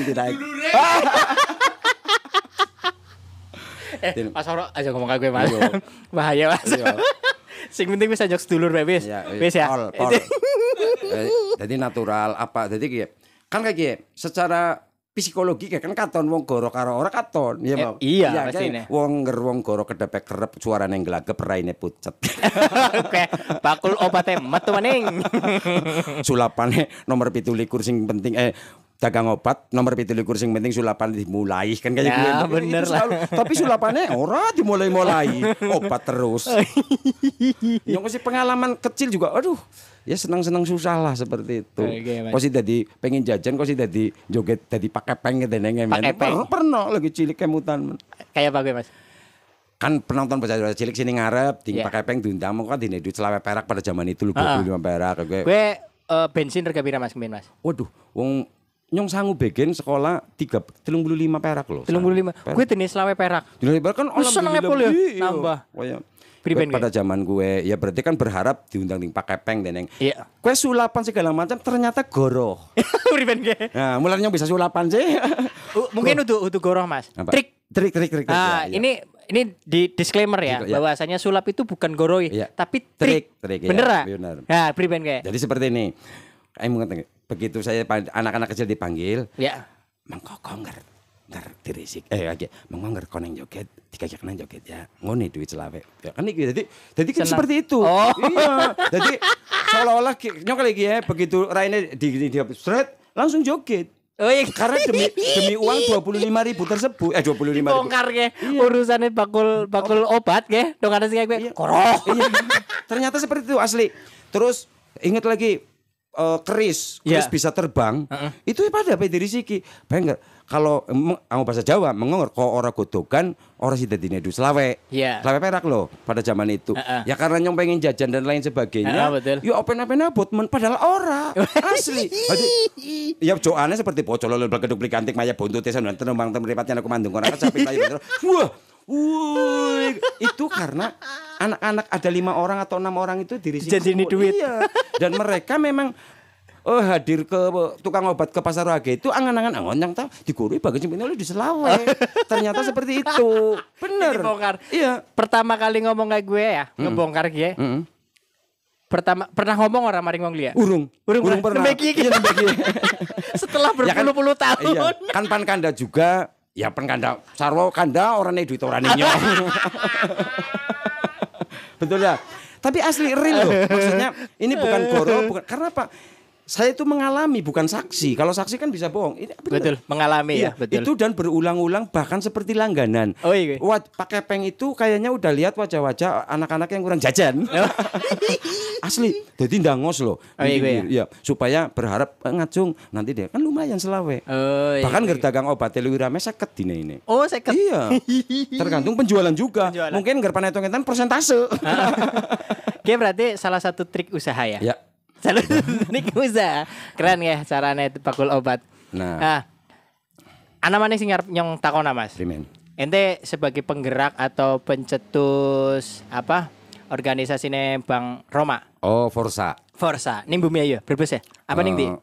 Mas Oro aja ngomong ke gue Mas. Bahaya Mas. Sing penting bisa jok sedulur wis. Wis ya. Pol. Jadi natural apa? Jadi kan kayak secara psikologi kan katon wong goro karo ora katon ya mau. Iya pastine. Wong goro kedepek kerep suarane glagep raine pucet. Oke, bakul obatnya metu maning. Sulapane nomor 17 sing penting dagang obat nomor 17 sing penting sulapan dimulai kan kayak gitu. Ya bener lah. Tapi sulapannya ora dimulai obat terus. Yang masih pengalaman kecil juga aduh ya senang-senang susah lah seperti itu. Kok sih dadi pengen jajan, kok sih dadi joget dadi pakai peng gitu nengen. Pernah lagi cilik kemutan. Kayak apa gue Mas? Kan penonton bocah cilik sini ngarep ting pakai peng diundang kan dine duit selawe perak pada zaman itu lu 25 perak gue bensin harga pira Mas Mas? Waduh, wong nyong sangu begen sekolah 35 perak loh. 35. Gue tenis selawe perak. Dine kan alhamdulillah nambah. Pada zaman gue ya berarti kan berharap diundang ting pakai peng deneng. Iya. Kue sulapan segala macam ternyata goroh. Priben ge. Nah, mulanya bisa sulapan sih. Mungkin untuk goroh Mas. Trik. Nah, ya. Ini di disclaimer ya, bahwasanya sulap itu bukan goroi, tapi trik. Bener. Nah, priben ge. Jadi seperti ini. Begitu saya anak-anak kecil dipanggil, ya. Mengkokong ngar dirisik. Mengkokong koneng joget, dikajak joget ya. Ngone duit selawe. Ya kan iki jadi kan seperti itu. Oh. Iya. Jadi seolah-olah nyok lagi ya begitu raine di stret langsung joget. Oh iya. Karena demi uang 25.000 tersebut 25.000. Bongkar ge. Urusannya bakul obat ge. Dong ada sing gue. Koroh. Iya. Ternyata seperti itu asli. Terus ingat lagi keris bisa terbang. Itu pada dirisiki. Bayang kalau bahasa Jawa mengongor kok ora godokan ora sida dine du selawe. Selawe perak loh pada zaman itu. Ya karena nyong pengen jajan dan lain sebagainya. Ya open-open abot padahal ora. Asli. Ya joane seperti bocol lol geduk kantik maya buntut tesan dan tenembang temripatnya aku mandung ora capek kayu. Wah. Itu karena anak-anak ada 5 orang atau 6 orang itu dirisik. Jadi ini duit. Iya. Dan mereka memang hadir ke tukang obat ke Pasar Wage itu angan-angan ngonyang ta digorui bagus oleh di Selawe. Ternyata seperti itu. Bener. Dibongkar. Iya. Pertama kali ngomong kayak gue ya, ngebongkar gue. Pertama pernah ngomong orang maring wong liya? Urung pernah. Iya, Setelah berpuluh-puluh tahun. Iya, kan pan kanda juga. Ya pan kanda sarwa kanda orane duit orane nyok. Betul ya. Tapi asli real loh. Maksudnya ini bukan goro, bukan karena apa? Saya itu mengalami bukan saksi. Kalau saksi kan bisa bohong. Ini betul, mengalami iya, ya, betul. Itu dan berulang-ulang bahkan seperti langganan. Oh iya. Pakai peng itu kayaknya udah lihat wajah-wajah anak-anak yang kurang jajan. Asli. Jadi ndangos loh. Oh iya. Iya, supaya berharap ngacung nanti dia kan lumayan Selawe. Oh iya. Bahkan dagang obat luwih rame 50 dina ini. Oh 50. Iya. Tergantung penjualan juga. Mungkin gerpan hitung-hitungan persentase. Oke, berarti salah satu trik usaha ya. Ya. Salah satu trik usaha. Keren ya caranya bakul obat. Nah, ana maneh sing ngarep nyong takona Mas. Primen. Ente sebagai penggerak atau pencetus apa? Organisasine Bang Roma. Oh, Forsa. Ning Bumi Ayu, Brebes ya? Apa ning ndi?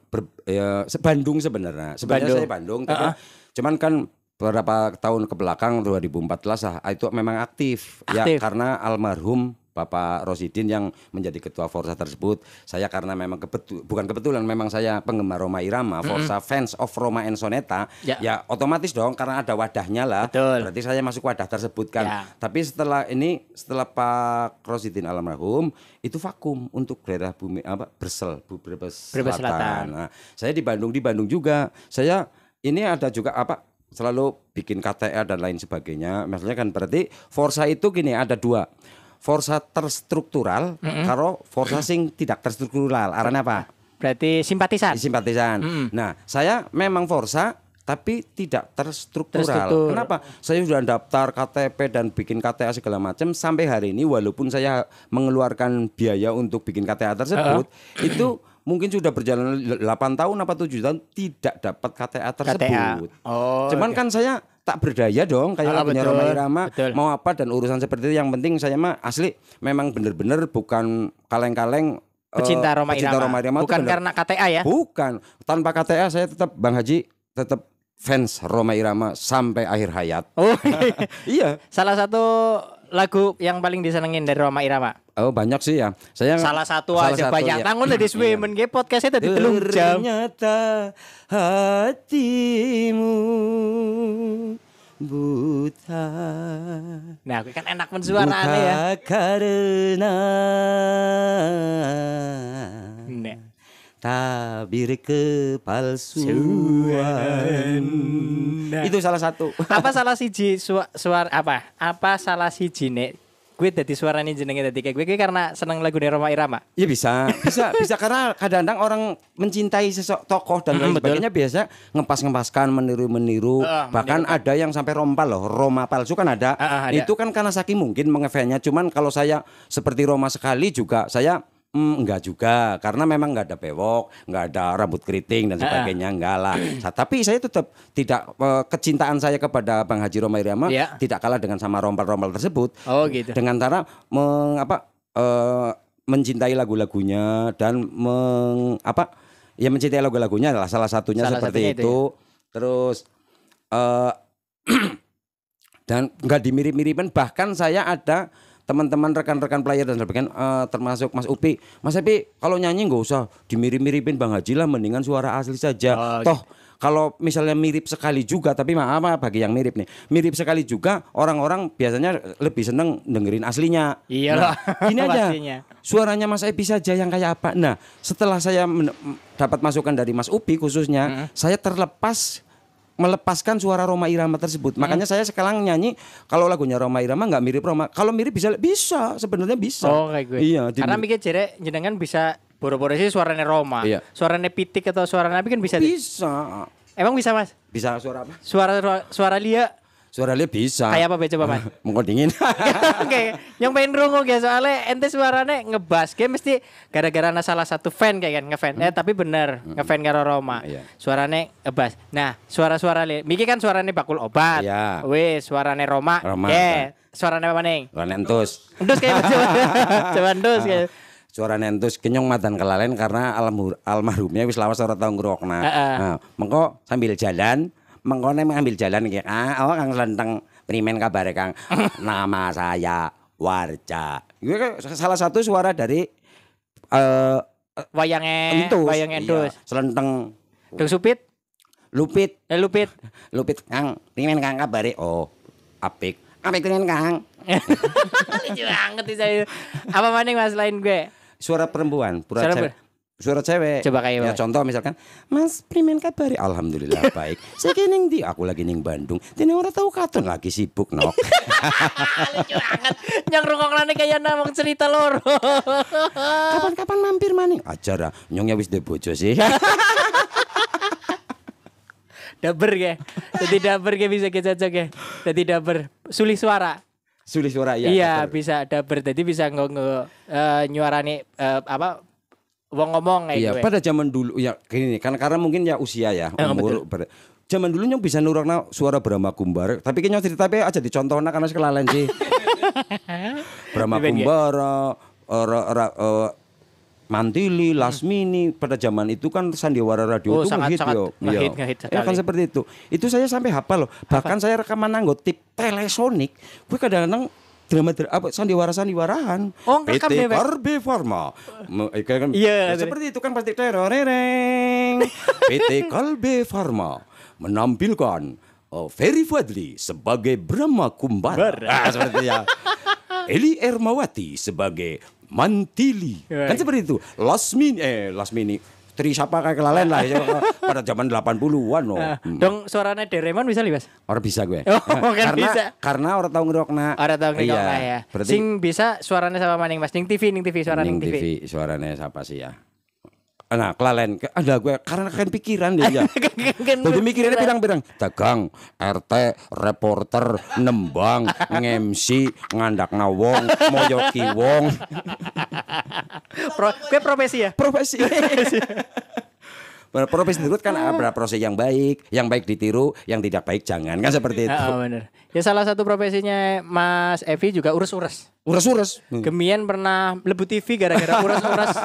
Ya, Bandung sebenarnya. Sebenarnya saya Bandung, tapi cuman kan beberapa tahun ke belakang 2014 itu memang aktif. Ya karena almarhum Bapak Rosidin yang menjadi ketua Forsa tersebut. Saya karena memang bukan kebetulan memang saya penggemar Roma Irama, Forsa fans of Roma and Soneta. Ya otomatis dong karena ada wadahnya lah. Betul. Berarti saya masuk wadah tersebut kan. Ya. Tapi setelah Pak Rosidin almarhum itu vakum untuk daerah Bumi Brebes Selatan. Nah, saya di Bandung juga. Saya ini ada juga selalu bikin KTA dan lain sebagainya. Maksudnya kan berarti Forsa itu gini ada dua. Forsa terstruktural, karo Forsa sing tidak terstruktural. Arane apa? Berarti simpatisan. Nah, saya memang Forsa tapi tidak terstruktural. Kenapa? Saya sudah daftar KTP dan bikin KTA segala macam sampai hari ini walaupun saya mengeluarkan biaya untuk bikin KTA tersebut, itu mungkin sudah berjalan 8 tahun apa 7 tahun tidak dapat KTA tersebut. Cuman kan saya tak berdaya dong kayak lagunya Roma Irama mau apa dan urusan seperti itu. Yang penting saya mah asli memang benar-benar bukan kaleng-kaleng pecinta Roma Irama. Bukan karena KTA ya? Bukan. Tanpa KTA saya tetap Bang Haji tetap fans Roma Irama sampai akhir hayat. Oh iya. Salah satu lagu yang paling disenengin dari Roma Irama? Oh banyak sih ya. Saya salah satu aja banyak. Tanggung dari Swimen ge podcastnya tadi 3 jam. Ternyata hatimu buta. Nah, kan enak mensuarane ya. Karena tabir kepalsuan. Itu salah satu. Apa salah siji suara apa? Apa salah siji nek gue dadi suarane jenenge dadi kayak gue karena seneng lagu dari Roma Irama? Ya bisa karena kadang-kadang orang mencintai sosok tokoh dan lain sebagainya biasa ngepas-ngepaskan, meniru-meniru, bahkan ada yang sampai rompal loh, Roma palsu kan ada. Itu kan karena saking mungkin mengefeknya. Cuman kalau saya seperti Roma sekali juga saya enggak juga karena memang enggak ada bewok, enggak ada rambut keriting dan sebagainya, enggak lah. Tapi saya tetap tidak kecintaan saya kepada Bang Haji Roma Irama tidak kalah dengan sama rompal-rompal tersebut. Oh gitu. Dengan cara mencintai lagu-lagunya dan mencintai lagu-lagunya adalah salah satunya seperti itu. Terus dan enggak dimirip-miripin, bahkan saya ada teman-teman rekan-rekan player dan sebagainya termasuk Mas Upi. Mas Upi kalau nyanyi nggak usah dimirip-miripin Bang Haji lah, mendingan suara asli saja. Toh kalau misalnya mirip sekali juga, tapi maaf bagi yang mirip nih, mirip sekali juga orang-orang biasanya lebih seneng dengerin aslinya. Iyalah. Nah, ini aja suaranya Mas Upi saja yang kayak apa. Nah setelah saya dapat masukan dari Mas Upi khususnya, saya melepaskan suara Roma Irama tersebut. Makanya saya sekarang nyanyi kalau lagunya Roma Irama nggak mirip Roma. Kalau mirip bisa sebenarnya bisa. Oh kayak gue. Iya. Karena mikir jere jenengan bisa boro-boro sih suaranya Roma. Iya. Suaranya Pitik atau suara Nabi kan bisa. Bisa. Emang bisa Mas? Bisa suara apa? Suara Lia. Suara Lia bisa. Kayak apa coba Mas? Monggo dingin. Oke, yang pengen rungu ya soalnya ente suaranya ngebas. Kayak mesti gara-gara salah satu fan kayak kan ngefan. Tapi bener ngefan karo Roma. Suaranya ngebas. Nah, suara-suara Lia. Miki kan suaranya bakul obat. Iya. Weh, suaranya Roma. Suaranya apa nih? Suaranya entus. Endus kayak coba endus kayak. suarane entus kenyong madan kelalen karena almarhumnya wis lawas ora tau ngrokna. Nah, mengko sambil jalan, mengko ngambil jalan iki. Kang Slenteng, primen kabare Kang? Nama saya Warja. Itu salah satu suara dari wayang entus. Iya, Slenteng. Dong Supit, Lupit. Lupit. Kang, primen Kang kabare? Oh, apik. Apik primen Kang. Lucu banget itu. Apa maning Mas lain gue? Suara perempuan, suara cewek. Coba kayak ya, contoh misalkan, Mas primen kabari? Alhamdulillah baik. Saya ning ndi? Aku lagi ning Bandung. Dene ora tau katon lagi sibuk nok. Lucu banget. Nyong rungoklane kaya namung cerita loro. Kapan-kapan mampir maning? Ajar nyongnya wis de bojo sih. Daber ge. Dadi daber ge bisa cocok ge. Dadi daber sulih suara. Sulih suara ya. Iya, bisa daber. Dadi bisa nyuarane wong ngomong kayak iya, gue. pada zaman dulu ya gini nih, karena mungkin ya usia ya, umur. Zaman dulu nyong bisa nurokna suara Brahma Kumbara, tapi kayaknya cerita aja dicontohna karena sekelalen sih. Brahma Kumbara, Mantili, Lasmini pada zaman itu kan sandiwara radio itu sangat, hit yo. Ngehit Ya kan seperti itu. Itu saya sampai hafal loh. Bahkan saya rekaman nganggo tip Telesonik. Gue kadang-kadang sandiwara-sandiwarahan. PT Kalbe Pharma. Iya, seperti itu kan pasti teroreng. PT Kalbe Pharma menampilkan Ferry Fadli sebagai Brahma Kumbara. Seperti ya. Eli Ermawati sebagai Mantili. Kan seperti itu. Lasmini. Trisapa kayak kelalen lah ya, pada zaman 80-an loh. Dong suaranya Doraemon bisa li, Mas? Orang bisa gue. Kan bisa. Karena orang tahu ngerokna. Orang tahu ngerokna ya. Berarti sing bisa suaranya sama maning Mas. Ning TV suara ning TV. Suaranya siapa sih ya? Nah, kelalen ada gue karena kan pikiran dia ya. Jadi mikirannya pirang-pirang. Dagang, RT, reporter, nembang, ngemsi, ngandakna wong, moyoki wong. Gue profesi ya? Profesi itu kan ada proses yang baik ditiru, yang tidak baik jangan, kan seperti itu. Bener. Ya salah satu profesinya Mas Evi juga urus-urus. Gemian pernah mlebu TV gara-gara urus-urus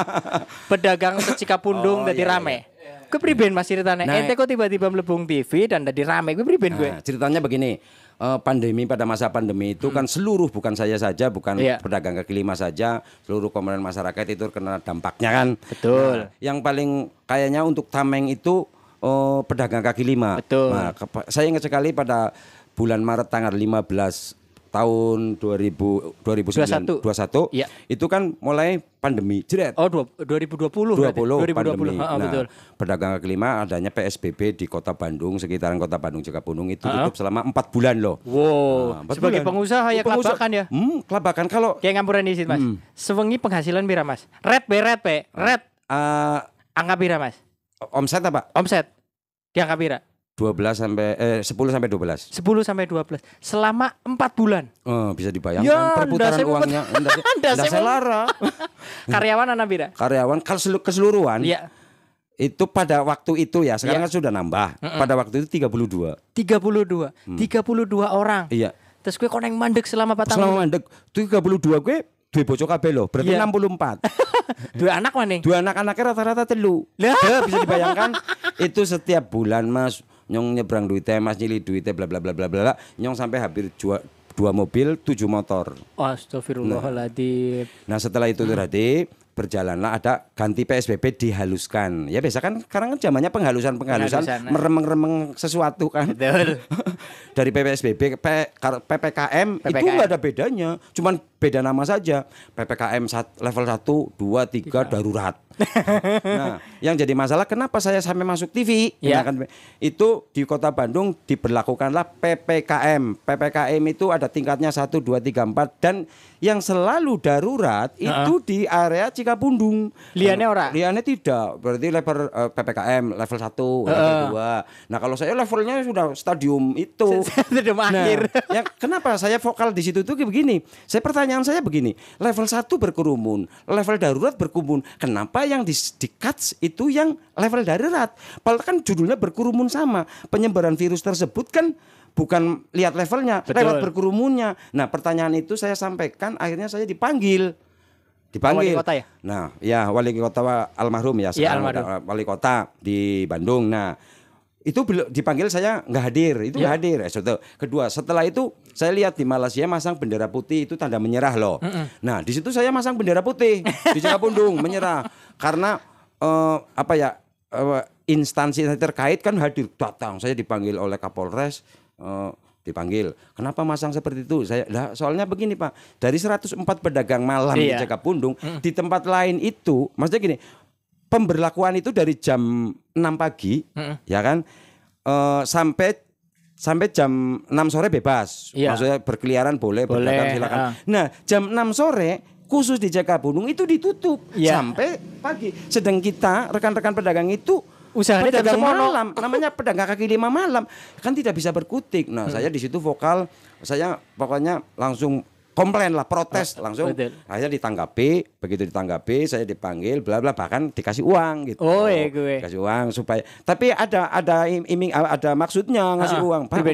pedagang secikapundung dadi rame. Gue priben Mas ceritanya. Ente kok tiba-tiba mlebung TV dan dadi rame. Gue priben gue. Ceritanya begini. Pandemi pada masa pandemi itu kan seluruh, bukan saya saja, bukan pedagang kaki lima saja, seluruh komponen masyarakat itu kena dampaknya kan. Betul. Yang paling kayaknya untuk tameng itu pedagang kaki lima. Betul. Nah, saya ingat sekali pada bulan Maret tanggal 15 tahun 2021 ya. Itu kan mulai pandemi jeret. 2020 pandemi. Nah, betul. Pedagang kaki lima adanya PSBB di Kota Bandung, sekitaran Kota Bandung, Cikapundung itu tutup selama 4 bulan loh. Wow. Nah, sebagai pengusaha ya kelabakan ya. Kelabakan kalau kayak ngampuran di sini Mas. Sewengi penghasilan pira Mas? Red. Angka pira Mas? Omset apa? Omset. Di angka pira? 10 sampai 12. 10 sampai 12 selama 4 bulan. Bisa dibayangkan perputaran uangnya. Ndak selara. Karyawan anak pira? Karyawan keseluruhan. Iya. Itu pada waktu itu ya, sekarang kan sudah nambah. Pada waktu itu 32 orang. Iya. Terus gue koneng mandek selama 4 tahun. Selama mandek 32 gue duwe bojo kabeh lho, berarti 64. Dua anak maning. Dua anak-anaknya rata-rata 3. Bisa dibayangkan itu setiap bulan Mas nyong nyebrang duitnya, Mas nyili duitnya bla bla bla bla bla. Nyong sampai hampir 2 mobil, 7 motor. Astagfirullahaladzim. Nah, setelah itu berarti berjalanlah ada ganti PSBB dihaluskan. Ya biasa kan sekarang kan zamannya penghalusan meremeng-remeng sesuatu kan. Betul. Dari PSBB PPKM itu enggak ada bedanya, cuman beda nama saja. PPKM level 1, 2, 3 darurat. Nah, yang jadi masalah kenapa saya sampai masuk TV? Itu di Kota Bandung diberlakukanlah PPKM. PPKM itu ada tingkatnya 1, 2, 3, 4 dan yang selalu darurat itu di area Cikapundung. Liane ora? Liane tidak. Berarti level PPKM level 1, level 2. Nah, kalau saya levelnya sudah stadium itu. Stadium akhir. Ya, kenapa saya vokal di situ tuh begini? Pertanyaan saya begini, level 1 berkerumun, level darurat berkerumun. Kenapa yang di cuts itu yang level darurat? Padahal kan judulnya berkerumun sama. Penyebaran virus tersebut kan bukan lihat levelnya, lewat berkerumunnya. Nah, pertanyaan itu saya sampaikan, akhirnya saya dipanggil. dipanggil. Wali kota ya? Nah, ya wali kota almarhum ya sekarang wali kota di Bandung. Nah, itu dipanggil saya nggak hadir, itu nggak hadir. Kedua, setelah itu saya lihat di Malaysia masang bendera putih itu tanda menyerah loh. Nah, di situ saya masang bendera putih di Cikapundung menyerah karena instansi terkait kan hadir, datang. Saya dipanggil oleh Kapolres. Dipanggil. Kenapa masang seperti itu? Soalnya begini Pak, dari 104 pedagang malam di Cikapundung, di tempat lain itu, maksudnya gini, pemberlakuan itu dari jam 6 pagi, ya kan, sampai jam 6 sore bebas. Maksudnya berkeliaran boleh, berdagang silakan. Nah, jam 6 sore khusus di Cikapundung itu ditutup sampai pagi. Sedang kita rekan-rekan pedagang itu usahanya pedagang malam, namanya pedagang kaki lima malam, kan tidak bisa berkutik. Nah, saya di situ vokal, saya pokoknya langsung komplain lah, protes langsung. Akhirnya ditanggapi, begitu ditanggapi, saya dipanggil, bla bla, bahkan dikasih uang gitu. Gue. Kasih uang supaya, tapi ada maksudnya ngasih uang, Pak.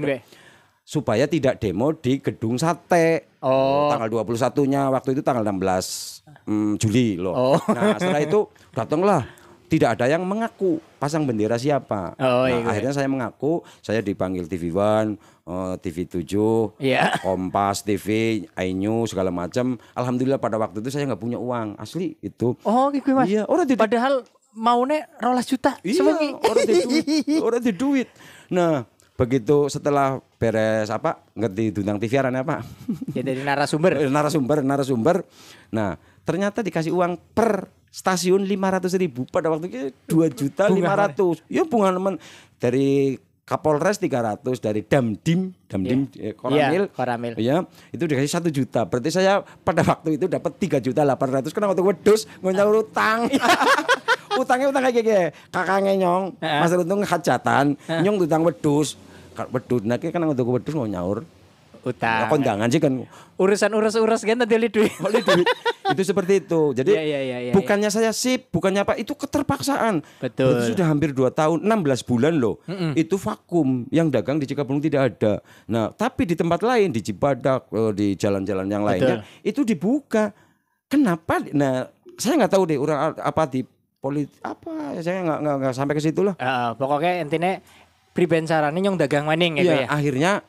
Supaya tidak demo di Gedung Sate. Tanggal 21-nya, waktu itu tanggal 16 Juli loh. Nah, setelah itu datanglah. Tidak ada yang mengaku pasang bendera siapa. Akhirnya saya mengaku, saya dipanggil TV One, TV 7, Kompas TV, iNews segala macam. Alhamdulillah pada waktu itu saya nggak punya uang asli itu. Gitu Mas. Iya, padahal maunya 12 juta. Iya, orang di duit. Nah, begitu setelah beres ngerti Dundang TV arane apa? Ya dari narasumber. narasumber. Nah, ternyata dikasih uang per stasiun 500.000, pada waktu itu 2.500.000. Ya bunga teman dari Kapolres 300, dari Damdim Koramil. Ya, itu dikasih 1 juta. Berarti saya pada waktu itu dapat 3.800.000 karena waktu wedhus nyaur utang. Utangnya kayak gini. Kakaknya nyong, Mas Runtung hajatan, nyong utang wedhus. Wedhus nek kan waktu wedhus mau nyaur utang. Kondangan sih kan. Urus kan tadi duit. Itu seperti itu. Jadi bukannya saya bukannya itu keterpaksaan. Betul. Itu sudah hampir 2 tahun, 16 bulan loh. Itu vakum, yang dagang di Cikapundung tidak ada. Nah, tapi di tempat lain, di Cibadak, di jalan-jalan yang lainnya itu dibuka. Kenapa? Nah, saya nggak tahu deh di politik saya nggak sampai ke situ lah. Pokoknya intinya priben carane nyong dagang maning gitu ya. Akhirnya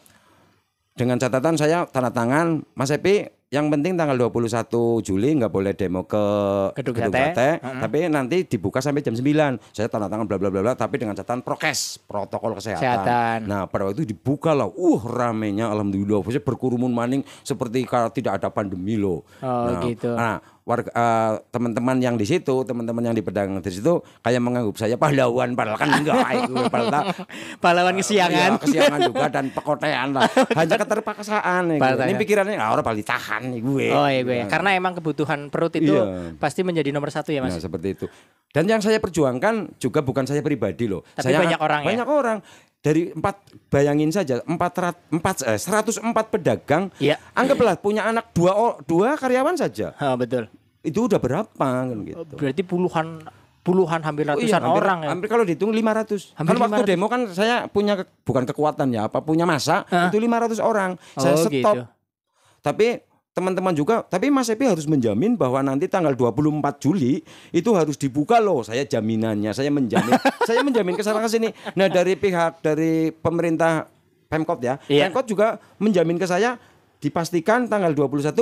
dengan catatan saya tanda tangan, Mas Epi, yang penting tanggal 21 Juli nggak boleh demo ke Gedung Sate, tapi nanti dibuka sampai jam 9. Saya tanda tangan bla bla bla, tapi dengan catatan protokol kesehatan. Nah, pada waktu itu dibuka lah, ramenya alhamdulillah, saya berkerumun maning seperti kalau tidak ada pandemi loh. Gitu. Nah, teman-teman yang di situ, teman-teman yang di pedagang di situ kayak menganggap saya pahlawan, padahal kan enggak itu pahlawan kesiangan. Iya, kesiangan juga dan pekotean lah. Hanya keterpaksaan ini pikirannya orang paling tahan gue. Gue. Karena emang kebutuhan perut itu pasti menjadi nomor 1 ya Mas. Nah, seperti itu. Dan yang saya perjuangkan juga bukan saya pribadi loh. Tapi banyak orang. Dari 4, bayangin saja 104 pedagang, anggaplah punya anak 2 karyawan saja. Betul. Itu udah berapa kan gitu. Berarti puluhan hampir ratusan orang ya. Hampir kalau dihitung 500. Kan waktu demo kan saya punya punya punya masa itu 500 orang. Saya stop. Gitu. Tapi teman-teman juga, tapi Mas Epi harus menjamin bahwa nanti tanggal 24 Juli itu harus dibuka loh. Saya jaminannya, saya menjamin. Saya menjamin ke sana ke sini. Nah, dari pemerintah Pemkot Pemkot juga menjamin ke saya dipastikan tanggal 21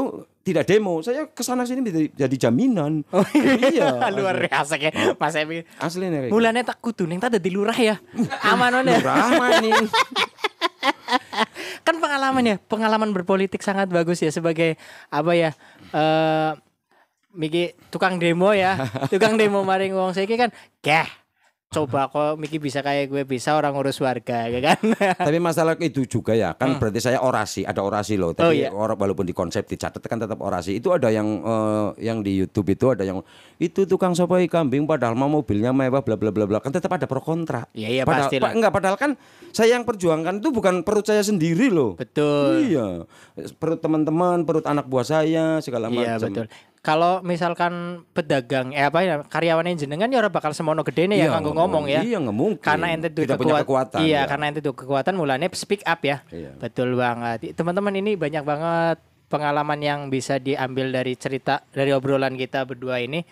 tidak demo. Saya ke sana sini jadi jaminan. Iya. Luar biasa ya Mas Epi. Aslinya kayak. Mulane tak kudu ning tak dadi lurah ya. Amanone. Lurah maning. Kan pengalaman berpolitik sangat bagus ya sebagai Miki tukang demo maring wong saiki kan coba kok Miki bisa kayak gue, bisa orang ngurus warga ya kan. Tapi masalah itu juga ya kan berarti saya ada orasi loh. Tapi walaupun di konsep dicatat kan tetap orasi. Itu ada yang di YouTube itu ada yang itu tukang sopai kambing padahal mau mobilnya mewah bla bla bla bla, kan tetap ada pro kontra. Iya pasti lah. Padahal kan saya yang perjuangkan itu bukan perut saya sendiri loh. Betul. Iya. Perut teman-teman, perut anak buah saya segala macam. Iya betul. Kalau misalkan pedagang karyawannya jenengan ya ora bakal semono gedene ya kanggo ngomong ya. Iya, nggak mungkin. Karena ente tidak punya kekuatan. Iya, karena ente tuh kekuatan mulanya speak up ya. Iya. Betul banget. Teman-teman ini banyak banget pengalaman yang bisa diambil dari cerita dari obrolan kita berdua ini.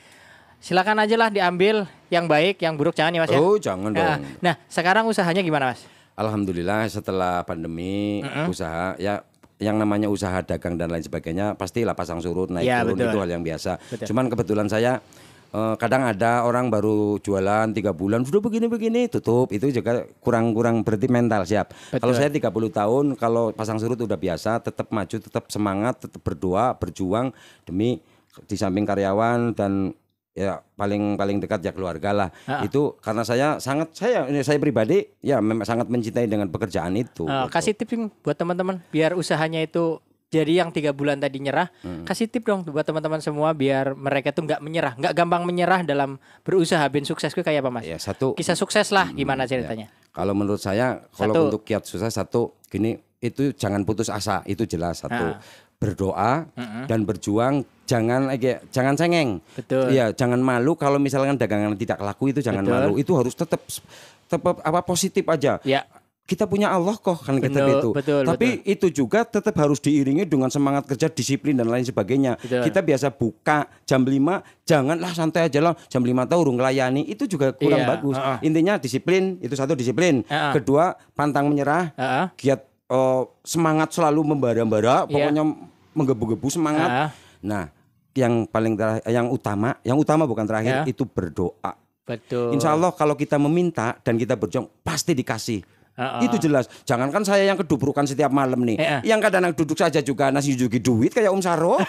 Silakan aja lah diambil yang baik, yang buruk jangan ya Mas ya. Oh, jangan dong. Nah, sekarang usahanya gimana Mas? Alhamdulillah setelah pandemi usaha ya yang namanya usaha dagang dan lain sebagainya pastilah pasang surut naik Ya, turun betul. itu hal yang biasa. Betul. Cuman kebetulan saya kadang ada orang baru jualan 3 bulan sudah begini-begini tutup, itu juga kurang berarti mental siap. Betul. Kalau saya 30 tahun kalau pasang surut udah biasa, tetap maju, tetap semangat, tetap berdoa, berjuang demi di samping karyawan dan ya paling dekat ya keluarga lah. Itu karena saya pribadi ya memang sangat mencintai dengan pekerjaan itu. Kasih tips buat teman-teman biar usahanya itu jadi yang 3 bulan tadi nyerah. Kasih tip dong buat teman-teman semua biar mereka tuh nggak menyerah, nggak gampang menyerah dalam berusaha. Ben sukses itu kayak apa Mas? Ya, satu Kisah sukses lah gimana ceritanya? ya. Kalau menurut saya kalau untuk kiat sukses satu gini, itu jangan putus asa, itu jelas satu. Berdoa dan berjuang, jangan cengeng. Betul. Iya, jangan malu kalau misalkan dagangan tidak laku, itu jangan malu. Itu harus tetap positif aja. Ya. Kita punya Allah kok kan kita itu. Tapi itu juga tetap harus diiringi dengan semangat kerja, disiplin dan lain sebagainya. Betul. Kita biasa buka jam 5, janganlah santai aja lah jam 5 tahu urung ngelayani, itu juga kurang bagus. Intinya disiplin, itu satu disiplin. Kedua, pantang menyerah. Giat semangat selalu membara-bara, pokoknya menggebu-gebu semangat. Nah, yang paling yang utama bukan terakhir itu berdoa. Betul. Insya Allah kalau kita meminta dan kita berjuang pasti dikasih. Itu jelas. Jangankan saya yang kedubrukan setiap malam nih. Yang kadang duduk saja juga nasi jugi duit kayak Om Saro.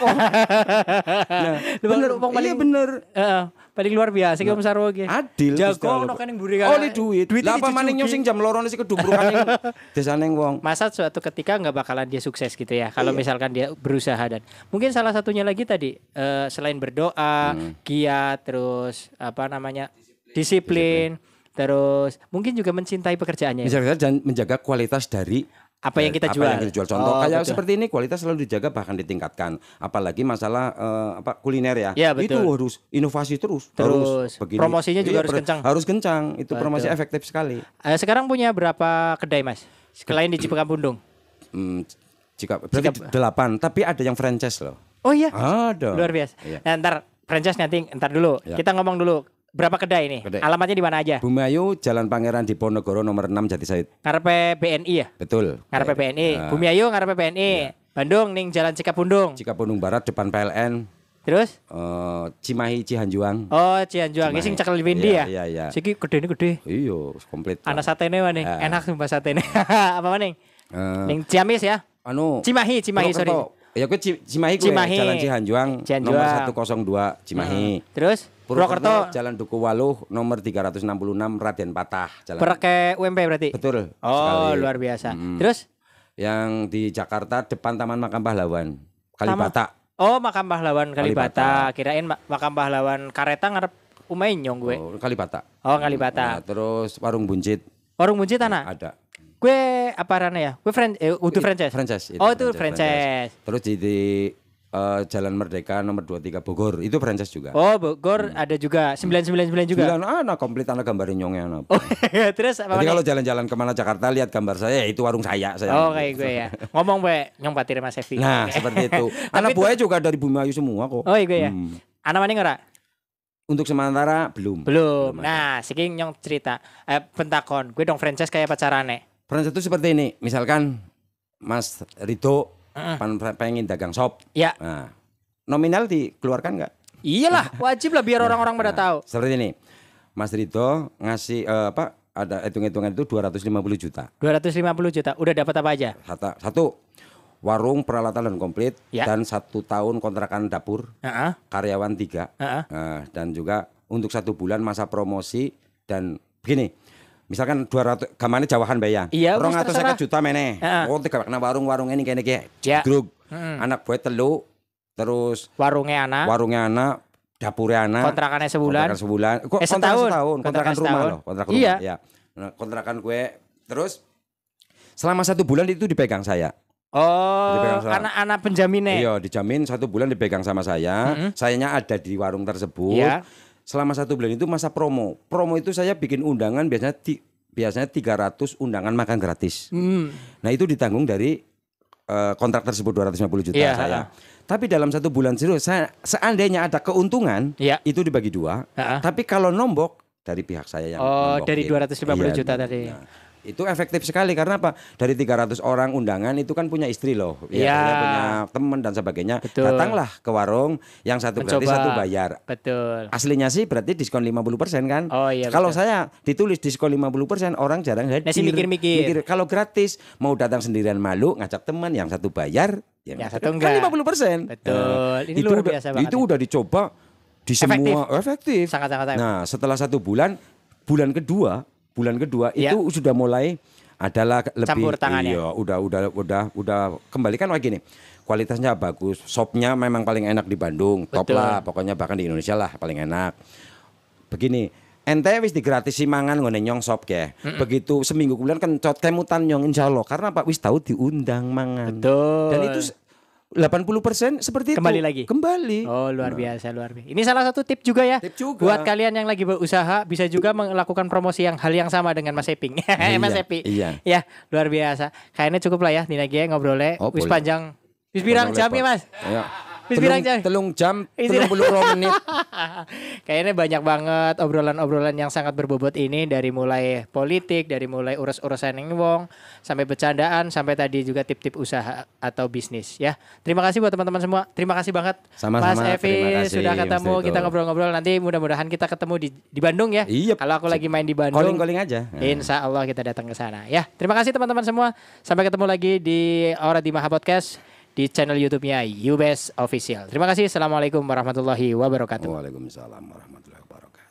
Nah, bener. Paling luar biasa Om Saro ge. Adil. Jago ono kan yang buri kan. Oleh duit. Lah apa maning nyong sing jam loro sing kedubrukan ning desane wong. Masa suatu ketika nggak bakalan dia sukses gitu ya. Kalau misalkan dia berusaha dan mungkin salah satunya lagi tadi selain berdoa, giat, terus disiplin. Terus mungkin juga mencintai pekerjaannya. Misalnya dan menjaga kualitas dari apa yang kita jual. Contoh kayak seperti ini, kualitas selalu dijaga bahkan ditingkatkan. Apalagi masalah kuliner ya. Itu harus inovasi terus. Begini. Promosinya juga harus kencang. Harus kencang. Itu promosi efektif sekali. Sekarang punya berapa kedai Mas? Selain di Cipekapundung? Berarti 8, tapi ada yang franchise loh. Oh iya. Ada. Luar biasa. Iya. Nah, franchise ntar dulu. Ya. Kita ngomong dulu. Berapa kedai ini? Alamatnya di mana aja? Bumiayu, Jalan Pangeran Diponegoro nomor 6 Jatisaid. Ngarepe BNI ya? Betul. Ngarepe BNI. Bumiayu ngarepe BNI. Bandung ning Jalan Cikapundung. Cikapundung Barat depan PLN. Terus? Cimahi Cihanjuang. Oh, Cihanjuang. Ini sing cekel Windy ya? Iya. Siki gedene gede. Iya, komplit. Ana satene wae. Enak sumpah satene. Apa maning? Ning Ciamis ya? Cimahi sorry. Ya gue Cimahi. Jalan Cihanjuang nomor 102 Cimahi. Terus? Purwokerto Jalan Duku Waluh nomor 366 Raden Patah jalan. Pakai UMP berarti? Betul. Oh, luar biasa. Terus? Yang di Jakarta depan Taman Makam Pahlawan Kalibata. Oh, Makam Pahlawan Kalibata. Kirain Makam Pahlawan Kareta ngarep Umay nyong gue. Oh, Kalibata. Oh, Kalibata. Nah, terus Warung Buncit. Warung Buncit ana? Ada. Gue apa rana ya? Gue franchise. Franchise. Itu franchise. Terus di Jalan Merdeka nomor 23 Bogor, itu franchise juga. Oh, Bogor ada juga 999 juga. 9 komplit anak gambarnya nyongnya. Oh, terus apa? Jadi kalau jalan-jalan kemana Jakarta lihat gambar saya, itu warung saya. Oh, kayak gue ya. Ngomong gue nyong patir Mas Evi. Nah, seperti itu. Anak buahnya juga dari Bumiayu semua kok. Oh, iya gue ya. Anak mana ora? Untuk sementara belum. Nah, saking nyong cerita pentakon, gue dong franchise kayak pacarane. Franchise itu seperti ini. Misalkan Mas Rido pengen dagang shop. Ya. Nah, nominal dikeluarkan nggak? Iyalah, wajib lah biar orang-orang pada tahu. Seperti ini. Mas Rido ngasih ada hitung-hitungan itu 250 juta. 250 juta. Udah dapat apa aja? Satu warung peralatan dan komplit dan 1 tahun kontrakan dapur. Karyawan 3. Dan juga untuk 1 bulan masa promosi dan begini. Misalkan 200 gamane jawahan bae ya. 250 juta meneh. Oh, tiga kena warung-warung ini kene iki. Grup. Anak buat telu terus warungnya anak, dapurnya anak. Kontrakannya sebulan. Kok setahun. Kontrakan rumah loh, kontrakan rumah. Iya. Nah, kontrakan gue terus selama 1 bulan itu dipegang saya. Oh, anak-anak penjaminnya. Iya, dijamin 1 bulan dipegang sama saya. Sayanya ada di warung tersebut. Iya. Selama 1 bulan itu masa promo. Promo itu saya bikin undangan biasanya 300 undangan makan gratis. Nah, itu ditanggung dari kontrak tersebut 250 juta Iya, saya. Tapi dalam 1 bulan saya seandainya ada keuntungan Iya. itu dibagi 2. Tapi kalau nombok dari pihak saya yang Oh, nombokin. dari 250 juta Iya, tadi. nah, itu efektif sekali karena apa? Dari 300 orang undangan itu kan punya istri loh. Iya. Saya punya teman dan sebagainya. Betul. Datanglah ke warung yang satu Mencoba. gratis satu bayar. Betul. Aslinya sih berarti diskon 50% kan? Oh, iya, Kalau betul. saya ditulis diskon 50% orang jarang hadir. Masih mikir-mikir. Kalau gratis mau datang sendirian malu ngajak teman yang satu bayar, Yang satu kan enggak. 50%. Betul. Ini itu luar udah, biasa banget itu ya. udah dicoba di Efektif. semua efektif. Sangat-sangat efektif. Nah, setelah 1 bulan, bulan kedua Iya. itu sudah mulai adalah lebih Campur tangannya. Iya, udah kembali kan kayak gini. Kualitasnya bagus, sopnya memang paling enak di Bandung, top Betul. lah, pokoknya bahkan di Indonesia lah paling enak. Begini, ente wis digratisi mangan ngene nyong sop ke. Begitu seminggu kemudian kencot kemutan nyong insyaallah karena Pak wis tahu diundang mangan. Betul. Dan itu 80% seperti Kembali itu. lagi? Kembali. Oh, luar biasa, luar biasa. Ini salah satu tip juga ya. Tip juga. Buat kalian yang lagi berusaha bisa juga melakukan promosi yang hal yang sama dengan Mas Eping. Mas Epi. Iya. Ya, luar biasa. Kayaknya cukup lah ya Nina Gie ngobrolnya. Oh, Wis boleh. panjang. Wis pirang jam ya, Mas? Ya. Wis pirang jam. Telung jam, Isi- 32 menit. Kayaknya banyak banget obrolan-obrolan yang sangat berbobot ini dari mulai politik, dari mulai urus-urusan yang wong, sampai bercandaan, sampai tadi juga tip-tip usaha atau bisnis ya. Terima kasih buat teman-teman semua. Terima kasih banget Sama-sama, Mas Evi terima kasih, sudah Mas ketemu, Tito. kita ngobrol-ngobrol nanti mudah-mudahan kita ketemu di Bandung ya. Iya. Kalau aku lagi main di Bandung. Calling aja. Insya Allah kita datang ke sana ya. Terima kasih teman-teman semua. Sampai ketemu lagi di Aura di Maha Podcast di channel YouTube-nya UBS Official. Terima kasih. Assalamualaikum warahmatullahi wabarakatuh. Waalaikumsalam warahmatullahi wabarakatuh.